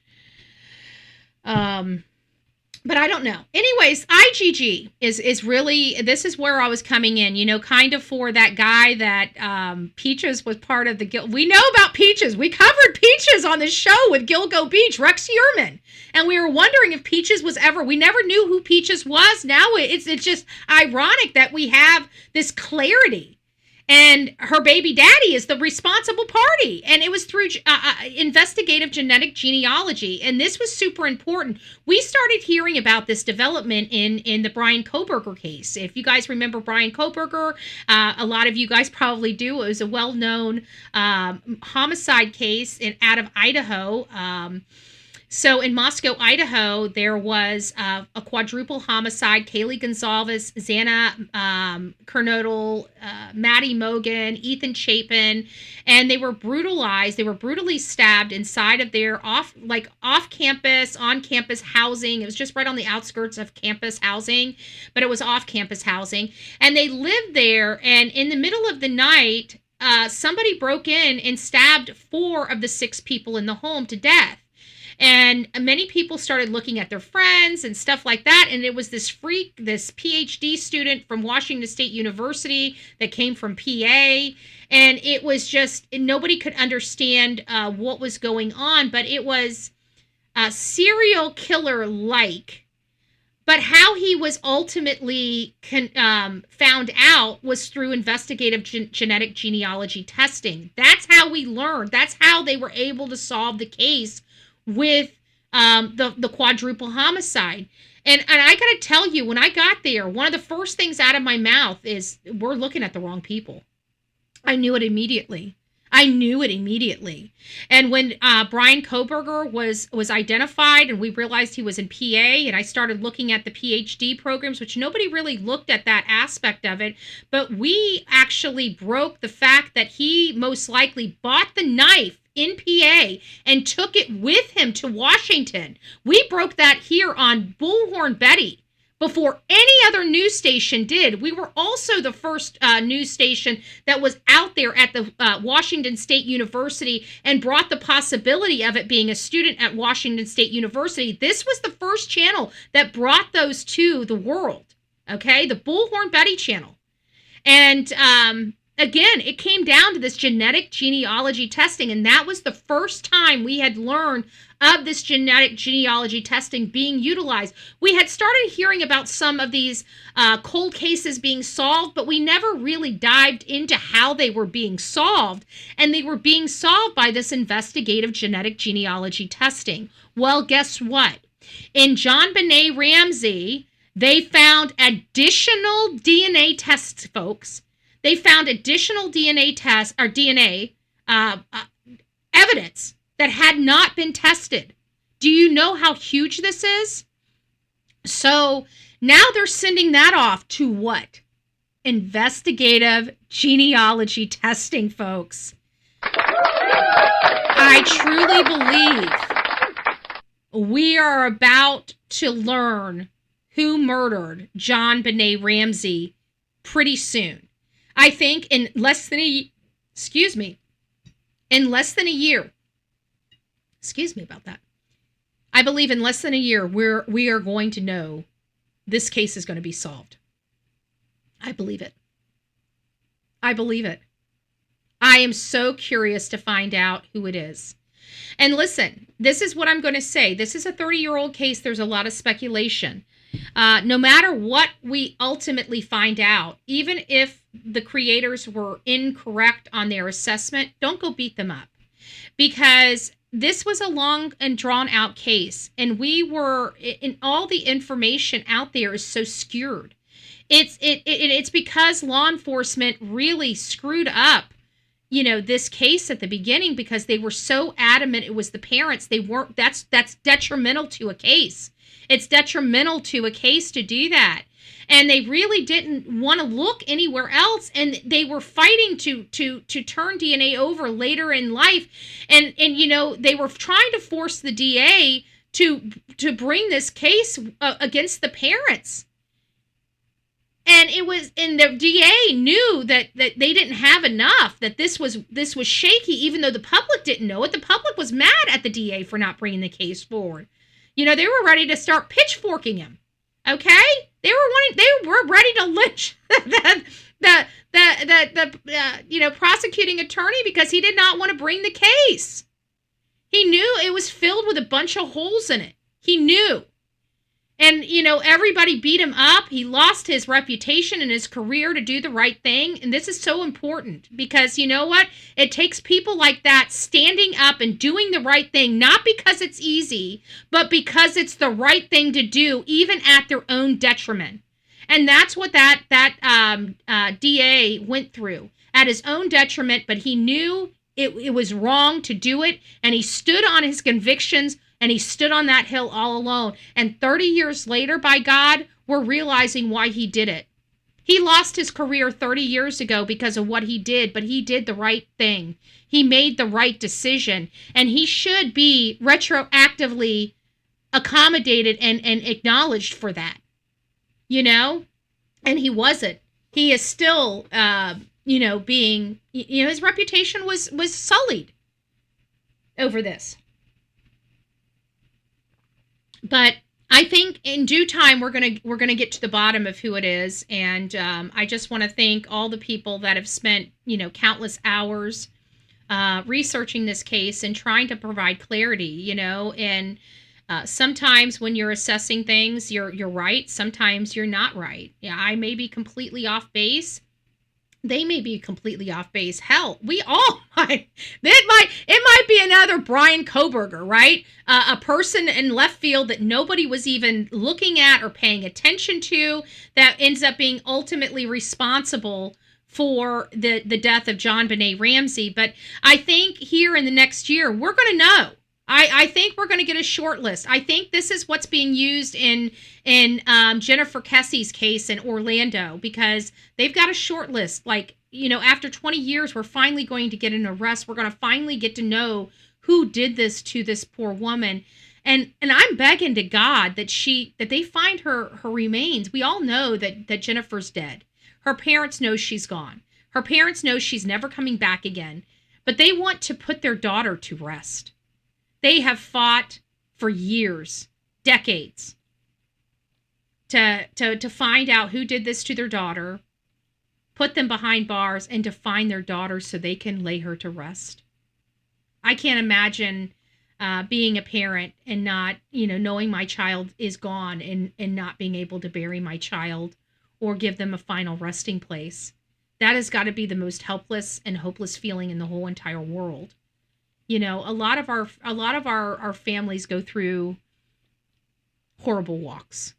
But I don't know. Anyways, IGG is really, this is where I was coming in, you know, kind of for that guy that Peaches was part of the guild. We know about Peaches. We covered Peaches on the show with Gilgo Beach, Rex Uriman. And we were wondering if Peaches was ever, we never knew who Peaches was. Now it's just ironic that we have this clarity. And her baby daddy is the responsible party. And it was through investigative genetic genealogy. And this was super important. We started hearing about this development in the Brian Kohberger case. If you guys remember Brian Kohberger, a lot of you guys probably do. It was a well-known homicide case out of Idaho. So in Moscow, Idaho, there was a quadruple homicide. Kaylee Gonzalez, Xana Kernodle, Maddie Mogan, Ethan Chapin, and they were brutalized. They were brutally stabbed inside of their off-campus, on-campus housing. It was just right on the outskirts of campus housing, but it was off-campus housing. And they lived there, and in the middle of the night, somebody broke in and stabbed 4 of the 6 people in the home to death. And many people started looking at their friends and stuff like that. And it was this freak, this PhD student from Washington State University that came from PA. And it was just, nobody could understand what was going on. But it was a serial killer-like. But how he was ultimately found out was through investigative genetic genealogy testing. That's how we learned. That's how they were able to solve the case with the quadruple homicide. And I gotta tell you, when I got there, one of the first things out of my mouth is, we're looking at the wrong people. I knew it immediately. And when Brian Kohberger was identified and we realized he was in PA, and I started looking at the PhD programs, which nobody really looked at that aspect of it, but we actually broke the fact that he most likely bought the knife in PA and took it with him to Washington. We broke that here on Bullhorn Betty before any other news station did. We were also the first news station that was out there at the Washington State University and brought the possibility of it being a student at Washington State University. This was the first channel that brought those to the world, okay? The Bullhorn Betty channel. And again, it came down to this genetic genealogy testing, and that was the first time we had learned of this genetic genealogy testing being utilized. We had started hearing about some of these cold cases being solved, but we never really dived into how they were being solved, and they were being solved by this investigative genetic genealogy testing. Well, guess what? In John Benet Ramsey, they found additional DNA tests, folks. They found additional DNA tests or DNA evidence that had not been tested. Do you know how huge this is? So now they're sending that off to what? Investigative genealogy testing, folks. I truly believe we are about to learn who murdered John Benet Ramsey pretty soon. I think in less than a year, I believe in less than a year, we are going to know this case is going to be solved. I believe it. I am so curious to find out who it is. And listen, this is what I'm going to say. This is a 30-year-old case. There's a lot of speculation. No matter what we ultimately find out, even if the creators were incorrect on their assessment, don't go beat them up, because this was a long and drawn out case, and we were in all the information out there is so skewed. It's because law enforcement really screwed up, this case at the beginning, because they were so adamant it was the parents. They weren't. That's detrimental to a case. It's detrimental to a case to do that. And they really didn't want to look anywhere else, and they were fighting to turn DNA over later in life, and they were trying to force the DA to bring this case against the parents. And the DA knew that they didn't have enough, that this was shaky, even though the public didn't know it. The public was mad at the DA for not bringing the case forward. You know, they were ready to start pitchforking him. Okay? They were ready to lynch the prosecuting attorney because he did not want to bring the case. He knew it was filled with a bunch of holes in it. He knew. And, everybody beat him up. He lost his reputation and his career to do the right thing. And this is so important because you know what? It takes people like that standing up and doing the right thing, not because it's easy, but because it's the right thing to do, even at their own detriment. And that's what that DA went through at his own detriment, but he knew it was wrong to do it. And he stood on his convictions. And he stood on that hill all alone. And 30 years later, by God, we're realizing why he did it. He lost his career 30 years ago because of what he did, but he did the right thing. He made the right decision. And he should be retroactively accommodated and acknowledged for that. And he wasn't. He is still, being, his reputation was sullied over this. But I think in due time we're gonna get to the bottom of who it is, and I just want to thank all the people that have spent countless hours researching this case and trying to provide clarity. And sometimes when you're assessing things, you're right. Sometimes you're not right. Yeah, I may be completely off base. They may be completely off base. Hell, we all might. It might be another Brian Koberger, right? A person in left field that nobody was even looking at or paying attention to that ends up being ultimately responsible for the death of John Benet Ramsey. But I think here in the next year, we're going to know. I think we're going to get a short list. I think this is what's being used in Jennifer Kessie's case in Orlando because they've got a short list. Like, after 20 years, we're finally going to get an arrest. We're going to finally get to know who did this to this poor woman. And I'm begging to God that they find her remains. We all know that Jennifer's dead. Her parents know she's gone. Her parents know she's never coming back again. But they want to put their daughter to rest. They have fought for years, decades, to find out who did this to their daughter, put them behind bars, and to find their daughter so they can lay her to rest. I can't imagine being a parent and not, knowing my child is gone and not being able to bury my child or give them a final resting place. That has got to be the most helpless and hopeless feeling in the whole entire world. A lot of our families go through horrible walks.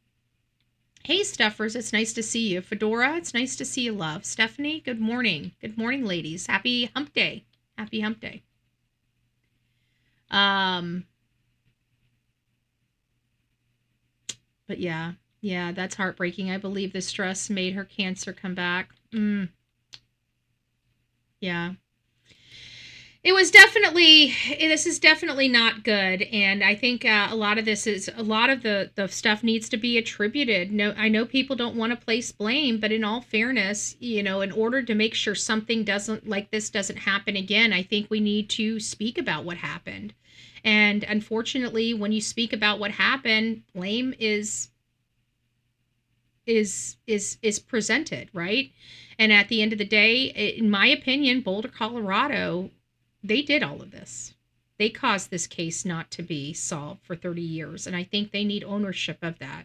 Hey, Stuffers, it's nice to see you. Fedora, it's nice to see you, love. Stephanie, good morning. Good morning, ladies. Happy hump day. Happy hump day. But yeah, that's heartbreaking. I believe the stress made her cancer come back. Yeah. This is definitely not good. And I think a lot of the stuff needs to be attributed. No, I know people don't want to place blame, but in all fairness, in order to make sure something doesn't happen again, I think we need to speak about what happened. And unfortunately, when you speak about what happened, blame is presented, right? And at the end of the day, in my opinion, Boulder, Colorado, they did all of this. They caused this case not to be solved for 30 years. And I think they need ownership of that.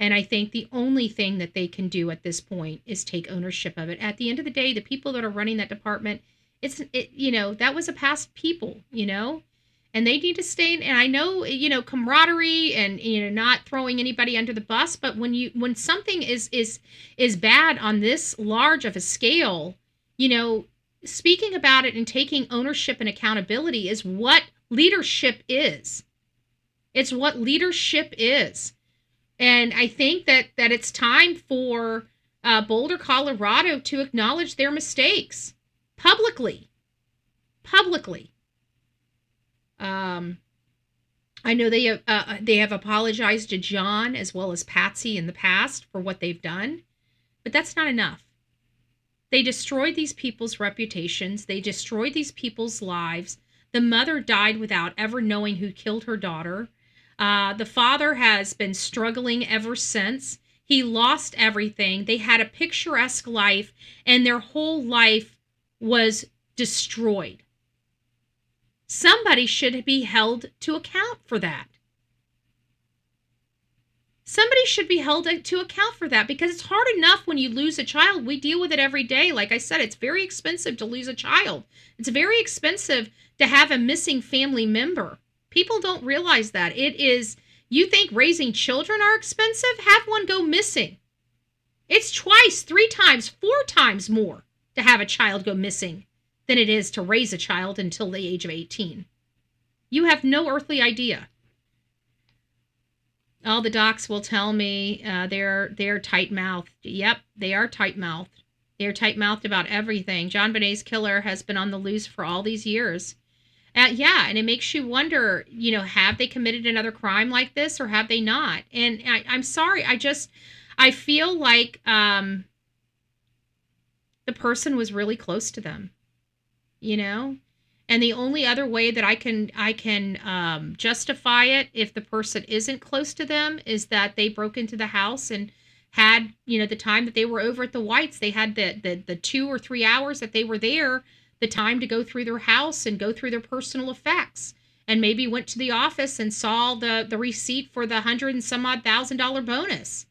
And I think the only thing that they can do at this point is take ownership of it. At the end of the day, the people that are running that department, that was a past people, and they need to stay in, and I know, camaraderie and, not throwing anybody under the bus. But when something is bad on this large of a scale, speaking about it and taking ownership and accountability is what leadership is. It's what leadership is. And I think that it's time for Boulder, Colorado to acknowledge their mistakes publicly. I know they have apologized to John as well as Patsy in the past for what they've done, but that's not enough. They destroyed these people's reputations. They destroyed these people's lives. The mother died without ever knowing who killed her daughter. The father has been struggling ever since. He lost everything. They had a picturesque life, and their whole life was destroyed. Somebody should be held to account for that. Somebody should be held to account for that, because it's hard enough when you lose a child. We deal with it every day. Like I said, it's very expensive to lose a child. It's very expensive to have a missing family member. People don't realize that. It is, you think raising children are expensive? Have one go missing. It's twice, 3 times, 4 times more to have a child go missing than it is to raise a child until the age of 18. You have no earthly idea. All the docs will tell me they're tight-mouthed. Yep, they are tight-mouthed. They're tight-mouthed about everything. John Bonet's killer has been on the loose for all these years. Yeah, and it makes you wonder, have they committed another crime like this, or have they not? And I'm sorry, I feel like the person was really close to them, And the only other way that I can justify it, if the person isn't close to them, is that they broke into the house and had, the time that they were over at the Whites, they had the 2 or 3 hours that they were there, the time to go through their house and go through their personal effects, and maybe went to the office and saw the receipt for the $100 and some odd $1,000 bonus,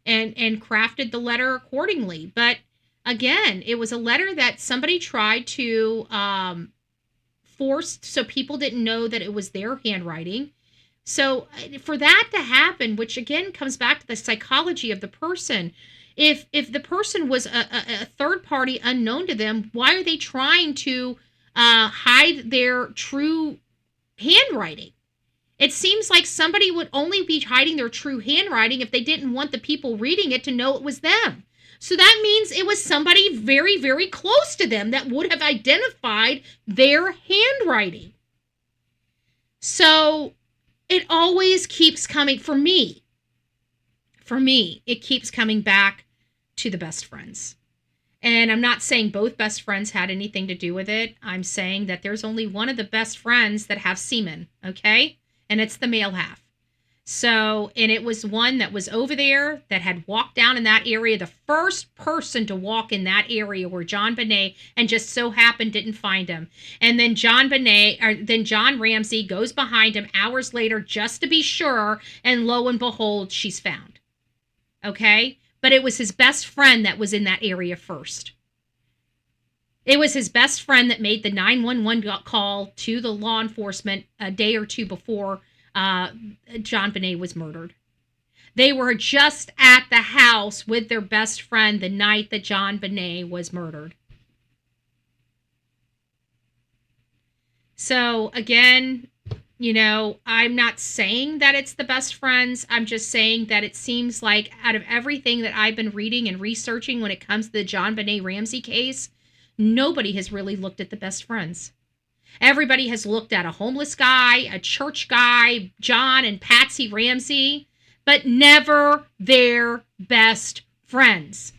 and crafted the letter accordingly. But again, it was a letter that somebody tried to force, so people didn't know that it was their handwriting. So for that to happen, which again comes back to the psychology of the person, if the person was a third party unknown to them, why are they trying to hide their true handwriting? It seems like somebody would only be hiding their true handwriting if they didn't want the people reading it to know it was them. So that means it was somebody very, very close to them that would have identified their handwriting. So it always keeps coming, for me, it keeps coming back to the best friends. And I'm not saying both best friends had anything to do with it. I'm saying that there's only one of the best friends that have semen, okay? And it's the male half. So, and it was one that was over there that had walked down in that area, the first person to walk in that area where John Bonet, and just so happened didn't find him. And then John Ramsey goes behind him hours later just to be sure, and lo and behold, she's found. Okay? But it was his best friend that was in that area first. It was his best friend that made the 911 call to the law enforcement a day or two before John Bonet was murdered. They were just at the house with their best friend the night that John Bonet was murdered. So again, I'm not saying that it's the best friends. I'm just saying that it seems like out of everything that I've been reading and researching when it comes to the John Bonet Ramsey case, nobody has really looked at the best friends. Everybody has looked at a homeless guy, a church guy, John and Patsy Ramsey, but never their best friends.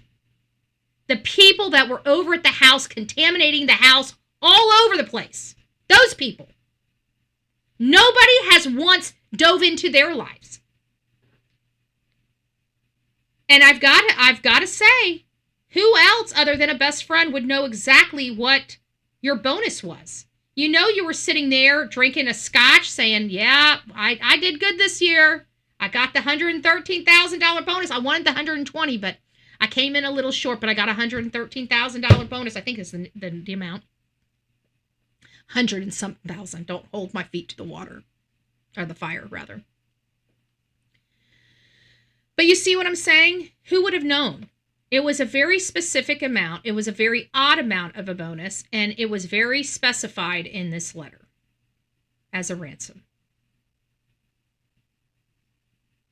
The people that were over at the house contaminating the house all over the place. Those people. Nobody has once dove into their lives. And I've got to say, who else other than a best friend would know exactly what your bonus was? You were sitting there drinking a scotch saying, yeah, I did good this year. I got the $113,000 bonus. I wanted the 120, but I came in a little short, but I got a $113,000 bonus. I think is the amount. 100 and something thousand. Don't hold my feet to the water. Or the fire, rather. But you see what I'm saying? Who would have known? It was a very specific amount. It was a very odd amount of a bonus, and it was very specified in this letter as a ransom.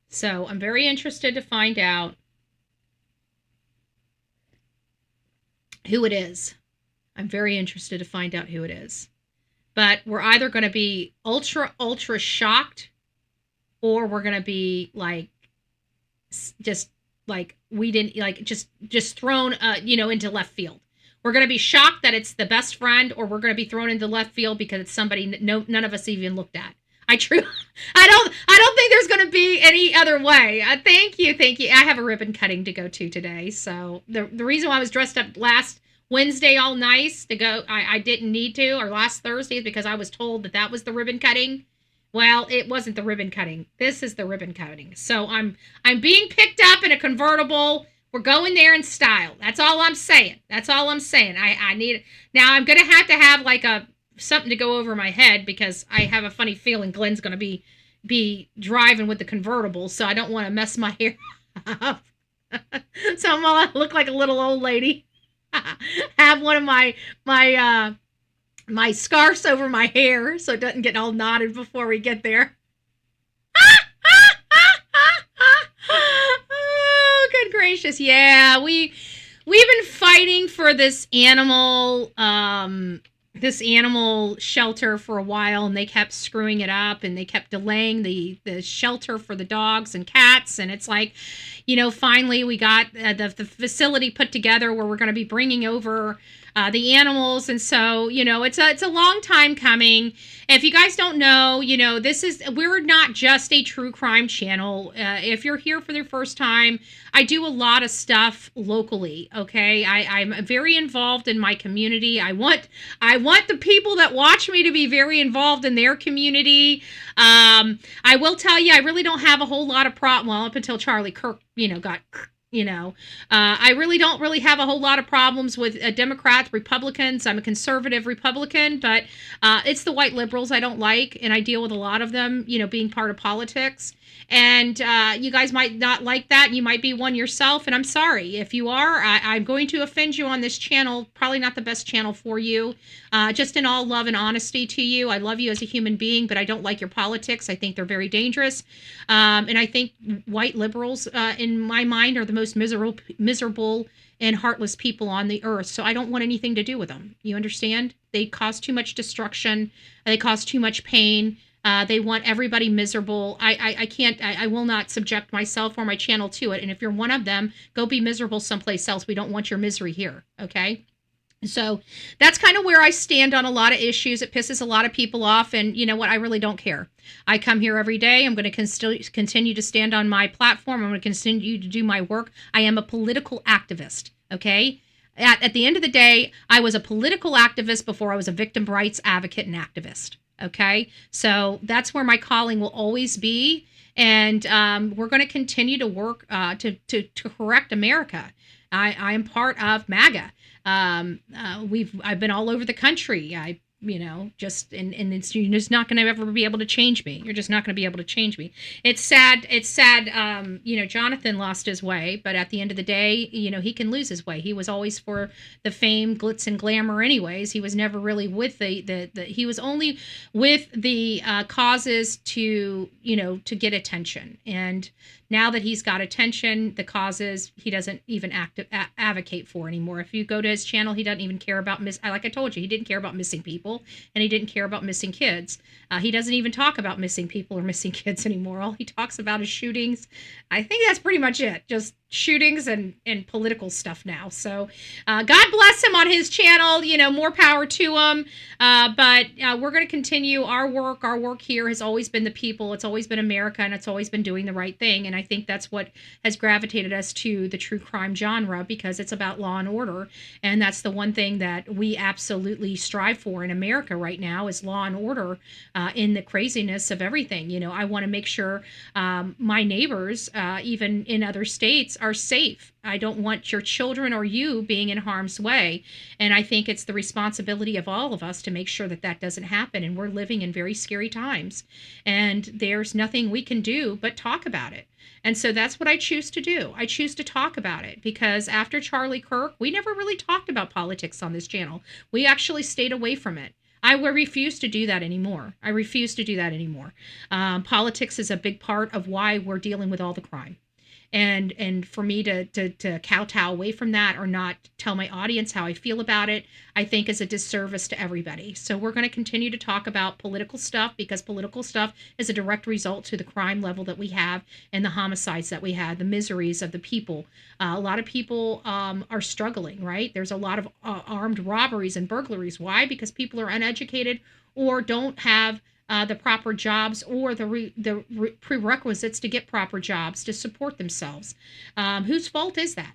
So I'm very interested to find out who it is. I'm very interested to find out who it is. But we're either going to be ultra, ultra shocked, or we're going to be just we didn't just thrown into left field. We're going to be shocked that it's the best friend, or we're going to be thrown into left field because it's somebody none of us even looked at. I don't think there's going to be any other way. Thank you. I have a ribbon cutting to go to today. So the reason why I was dressed up last Wednesday all nice to go, I didn't need to, or last Thursday, is because I was told that was the ribbon cutting. Well, it wasn't the ribbon cutting. This is the ribbon cutting. So I'm being picked up in a convertible. We're going there in style. That's all I'm saying. I need, now I'm going to have like something to go over my head, because I have a funny feeling Glenn's going to be driving with the convertible, so I don't want to mess my hair up. So I'm going to look like a little old lady. Have one of my scarves over my hair so it doesn't get all knotted before we get there. Oh, good gracious. Yeah, we've been fighting for this animal shelter for a while, and they kept screwing it up, and they kept delaying the shelter for the dogs and cats. And it's like, finally we got the facility put together where we're going to be bringing over the animals. And so, it's a long time coming. If you guys don't know, we're not just a true crime channel. If you're here for the first time, I do a lot of stuff locally. Okay. I'm very involved in my community. I want the people that watch me to be very involved in their community. I will tell you, I really don't have a whole lot of well, up until Charlie Kirk, got, I really don't have a whole lot of problems with Democrats, Republicans. I'm a conservative Republican, but it's the white liberals I don't like, and I deal with a lot of them, being part of politics. And you guys might not like that. You might be one yourself, and I'm sorry. If you are, I'm going to offend you on this channel. Probably not the best channel for you. Just in all love and honesty to you, I love you as a human being, but I don't like your politics. I think they're very dangerous. And I think white liberals, in my mind, are the most miserable and heartless people on the earth. So I don't want anything to do with them. You understand? They cause too much destruction. They cause too much pain. They want everybody miserable. I will not subject myself or my channel to it. And if you're one of them, go be miserable someplace else. We don't want your misery here. Okay. So that's kind of where I stand on a lot of issues. It pisses a lot of people off. And you know what? I really don't care. I come here every day. I'm going to continue to stand on my platform. I'm going to continue to do my work. I am a political activist. Okay. At the end of the day, I was a political activist before I was a victim rights advocate and activist. Okay, so that's where my calling will always be, and we're going to continue to work to correct America. I am part of MAGA. I've been all over the country. And you're just not going to ever be able to change me. You're just not going to be able to change me. It's sad. Jonathan lost his way, but at the end of the day, he can lose his way. He was always for the fame, glitz, and glamour anyways. He was never really with he was only with the causes to get attention. And now that he's got attention, the causes he doesn't even advocate for anymore. If you go to his channel, he doesn't even care about like I told you, he didn't care about missing people, and he didn't care about missing kids. He doesn't even talk about missing people or missing kids anymore. All he talks about is shootings. I think that's pretty much it. Just shootings and political stuff now. So God bless him on his channel. More power to him. But we're going to continue our work. Our work here has always been the people. It's always been America, and it's always been doing the right thing. And I think that's what has gravitated us to the true crime genre, because it's about law and order. And that's the one thing that we absolutely strive for in America right now, is law and order in the craziness of everything. I want to make sure my neighbors, even in other states, are safe. I don't want your children or you being in harm's way. And I think it's the responsibility of all of us to make sure that that doesn't happen. And we're living in very scary times. And there's nothing we can do but talk about it. And so that's what I choose to do. I choose to talk about it, because after Charlie Kirk, we never really talked about politics on this channel. We actually stayed away from it. I refuse to do that anymore. Politics is a big part of why we're dealing with all the crime. And for me to kowtow away from that, or not tell my audience how I feel about it, I think is a disservice to everybody. So we're going to continue to talk about political stuff, because political stuff is a direct result to the crime level that we have and the homicides that we have, the miseries of the people. A lot of people are struggling, right? There's a lot of armed robberies and burglaries. Why? Because people are uneducated or don't have the proper jobs or the prerequisites to get proper jobs to support themselves. Whose fault is that?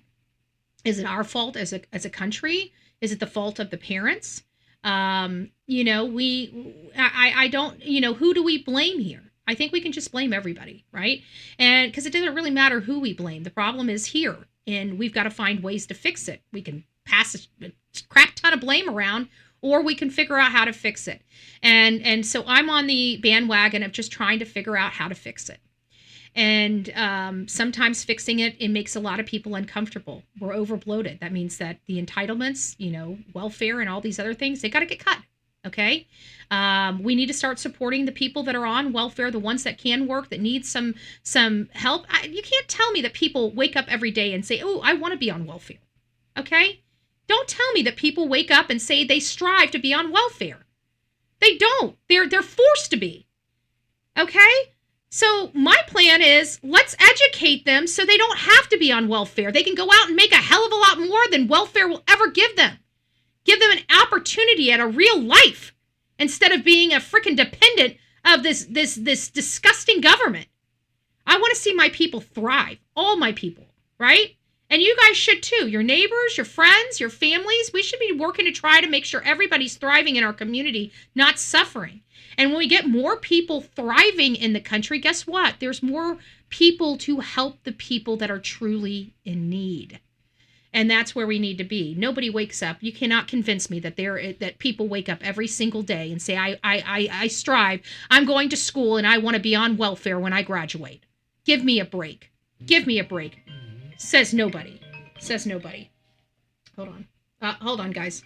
Is it our fault as a country? Is it the fault of the parents? I don't, who do we blame here? I think we can just blame everybody, right? And because it doesn't really matter who we blame. The problem is here, and we've got to find ways to fix it. We can pass a crap ton of blame around, or we can figure out how to fix it. And so I'm on the bandwagon of just trying to figure out how to fix it. And sometimes fixing it makes a lot of people uncomfortable. We're overbloated. That means that the entitlements, welfare and all these other things, they got to get cut. Okay. We need to start supporting the people that are on welfare, the ones that can work, that need some help. You can't tell me that people wake up every day and say, oh, I want to be on welfare. Okay. Don't tell me that people wake up and say they strive to be on welfare. They don't. They're forced to be. Okay. So my plan is, let's educate them so they don't have to be on welfare. They can go out and make a hell of a lot more than welfare will ever give them. Give them an opportunity at a real life instead of being a freaking dependent of this disgusting government. I want to see my people thrive, all my people, right? And you guys should too. Your neighbors, your friends, your families. We should be working to try to make sure everybody's thriving in our community, not suffering. And when we get more people thriving in the country, guess what? There's more people to help the people that are truly in need. And that's where we need to be. Nobody wakes up. You cannot convince me that that people wake up every single day and say, I strive. I'm going to school and I want to be on welfare when I graduate. Give me a break. Give me a break. Says nobody. Says nobody. Hold on. Hold on, guys.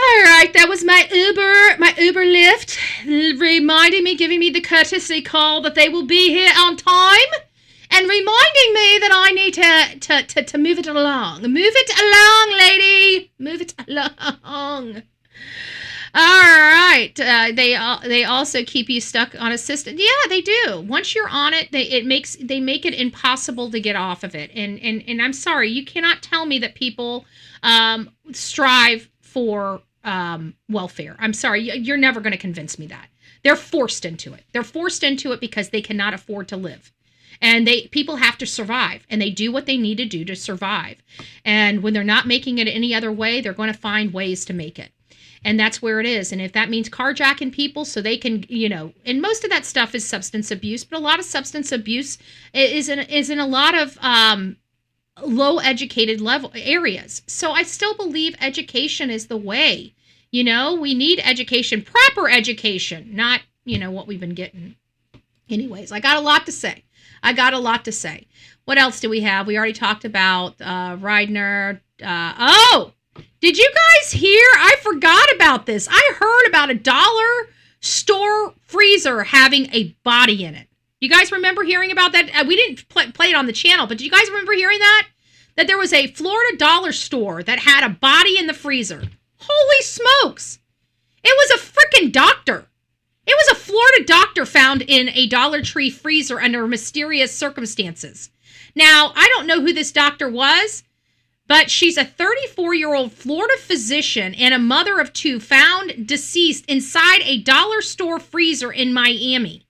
All right, that was my Uber Lyft, reminding me, giving me the courtesy call that they will be here on time, and reminding me that I need to move it along. Move it along, lady. Move it along. All right. They also keep you stuck on a system. Yeah, they do. Once you're on it, they make it impossible to get off of it. And I'm sorry, you cannot tell me that people strive for welfare. I'm sorry, you're never going to convince me that. They're forced into it. They're forced into it because they cannot afford to live. And people have to survive, and they do what they need to do to survive. And when they're not making it any other way, they're going to find ways to make it. And that's where it is. And if that means carjacking people so they can, and most of that stuff is substance abuse, but a lot of substance abuse is in a lot of low educated level areas. So I still believe education is the way. We need education, proper education, not, what we've been getting. Anyways, I got a lot to say. What else do we have? We already talked about Reidner. Did you guys hear? I forgot about this. I heard about a dollar store freezer having a body in it. You guys remember hearing about that? We didn't play it on the channel, but do you guys remember hearing that? That there was a Florida dollar store that had a body in the freezer. Holy smokes. It was a freaking doctor. It was a Florida doctor found in a Dollar Tree freezer under mysterious circumstances. Now, I don't know who this doctor was, but she's a 34-year-old Florida physician and a mother of two found deceased inside a dollar store freezer in Miami.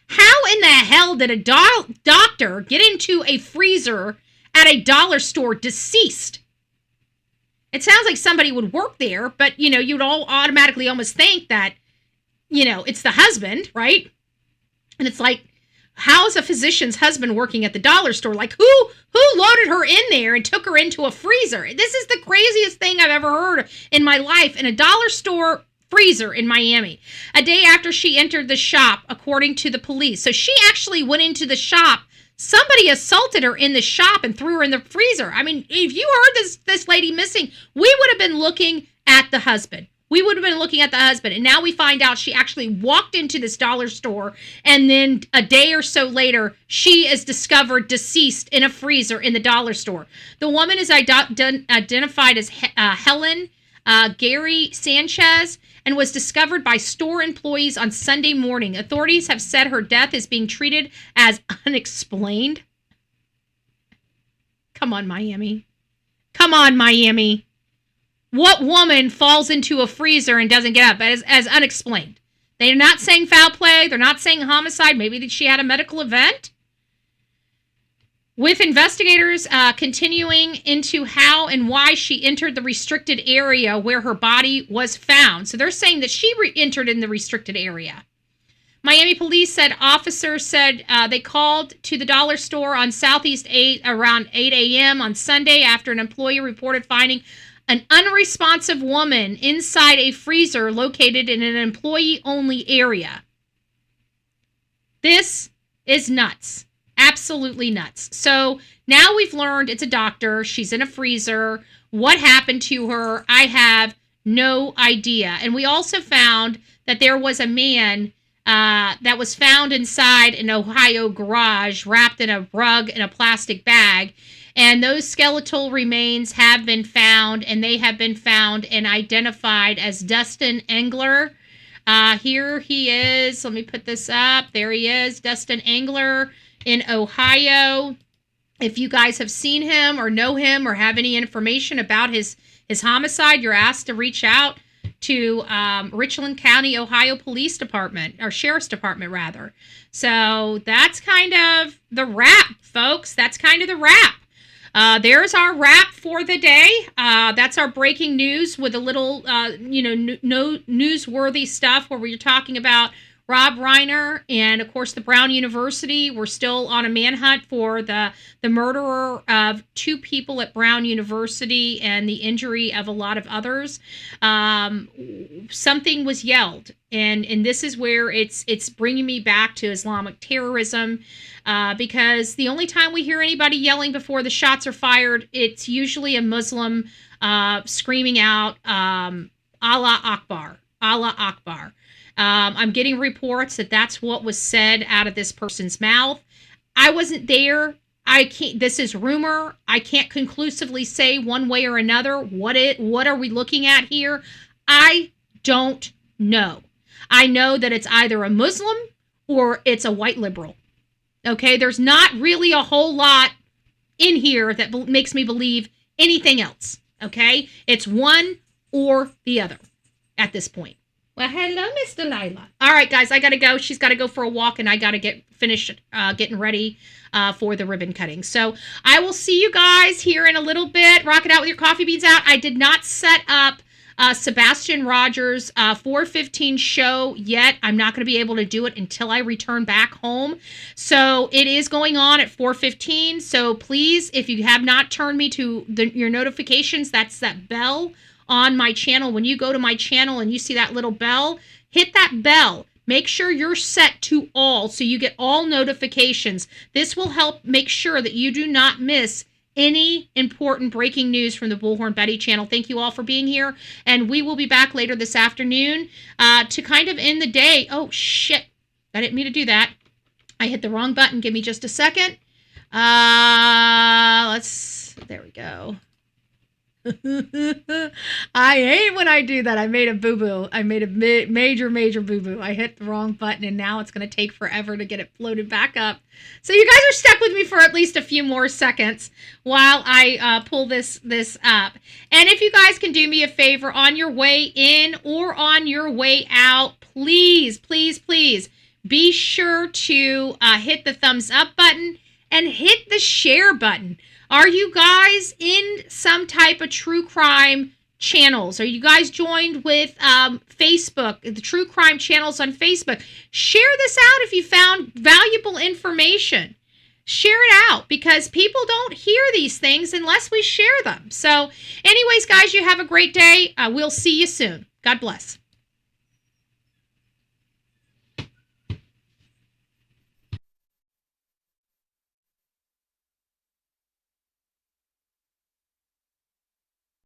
How in the hell did a doctor get into a freezer at a dollar store deceased? It sounds like somebody would work there, but, you'd all automatically almost think that, it's the husband, right? And it's like, how's a physician's husband working at the dollar store? Like, who loaded her in there and took her into a freezer? This is the craziest thing I've ever heard in my life, in a dollar store freezer in Miami. A day after she entered the shop, according to the police. So she actually went into the shop. Somebody assaulted her in the shop and threw her in the freezer. I mean, if you heard this lady missing, we would have been looking at the husband. we would have been looking at the husband. And now we find out she actually walked into this dollar store, and then a day or so later, she is discovered deceased in a freezer in the dollar store. The woman is identified as Helen Gary Sanchez and was discovered by store employees on Sunday morning. Authorities have said her death is being treated as unexplained. Come on, Miami. Come on, Miami. What woman falls into a freezer and doesn't get up as unexplained? They're not saying foul play. They're not saying homicide. Maybe she had a medical event. With investigators continuing into how and why she entered the restricted area where her body was found. So they're saying that she entered in the restricted area. Miami police said officers said they called to the dollar store on Southeast 8 around 8 a.m. on Sunday after an employee reported finding an unresponsive woman inside a freezer located in an employee-only area. This is nuts. Absolutely nuts. So now we've learned it's a doctor. She's in a freezer. What happened to her? I have no idea. And we also found that there was a man that was found inside an Ohio garage wrapped in a rug in a plastic bag. And those skeletal remains have been found, and they have been found and identified as Dustin Engler. Here he is. Let me put this up. There he is, Dustin Engler in Ohio. If you guys have seen him or know him or have any information about his homicide, you're asked to reach out to Richland County, Ohio Police Department, or Sheriff's Department, rather. So that's kind of the wrap, folks. That's kind of the wrap. There's our wrap for the day. That's our breaking news with a little, newsworthy stuff where we're talking about Rob Reiner and, of course, the Brown University. We're still on a manhunt for the murderer of 2 people at Brown University and the injury of a lot of others. Something was yelled, and this is where it's bringing me back to Islamic terrorism, because the only time we hear anybody yelling before the shots are fired, it's usually a Muslim screaming out, Allah Akbar, Allah Akbar. I'm getting reports that that's what was said out of this person's mouth. I wasn't there. This is rumor. I can't conclusively say one way or another what are we looking at here. I don't know. I know that it's either a Muslim or it's a white liberal. Okay, there's not really a whole lot in here that makes me believe anything else. Okay, it's one or the other at this point. Well, hello, Miss Delilah. All right, guys, I got to go. She's got to go for a walk, and I got to get finished getting ready for the ribbon cutting. So I will see you guys here in a little bit. Rock it out with your coffee beans out. I did not set up Sebastian Rogers' 4:15 show yet. I'm not going to be able to do it until I return back home. So it is going on at 4:15. So please, if you have not turned me to your notifications, that's that bell on my channel. When you go to my channel and you see that little bell, hit that bell. Make sure you're set to all so you get all notifications. This will help make sure that you do not miss any important breaking news from the Bullhorn Betty channel. Thank you all for being here, and we will be back later this afternoon to kind of end the day. Oh, shit. I didn't mean to do that. I hit the wrong button. Give me just a second. There we go. I hate when I do that. I made a boo-boo. I made a major boo-boo. I hit the wrong button, and now it's going to take forever to get it floated back up. So you guys are stuck with me for at least a few more seconds while I pull this up. And if you guys can do me a favor on your way in or on your way out, please, please, please be sure to hit the thumbs up button and hit the share button. Are you guys in some type of true crime channels? Are you guys joined with Facebook, the true crime channels on Facebook? Share this out if you found valuable information. Share it out, because people don't hear these things unless we share them. So anyways, guys, you have a great day. We'll see you soon. God bless.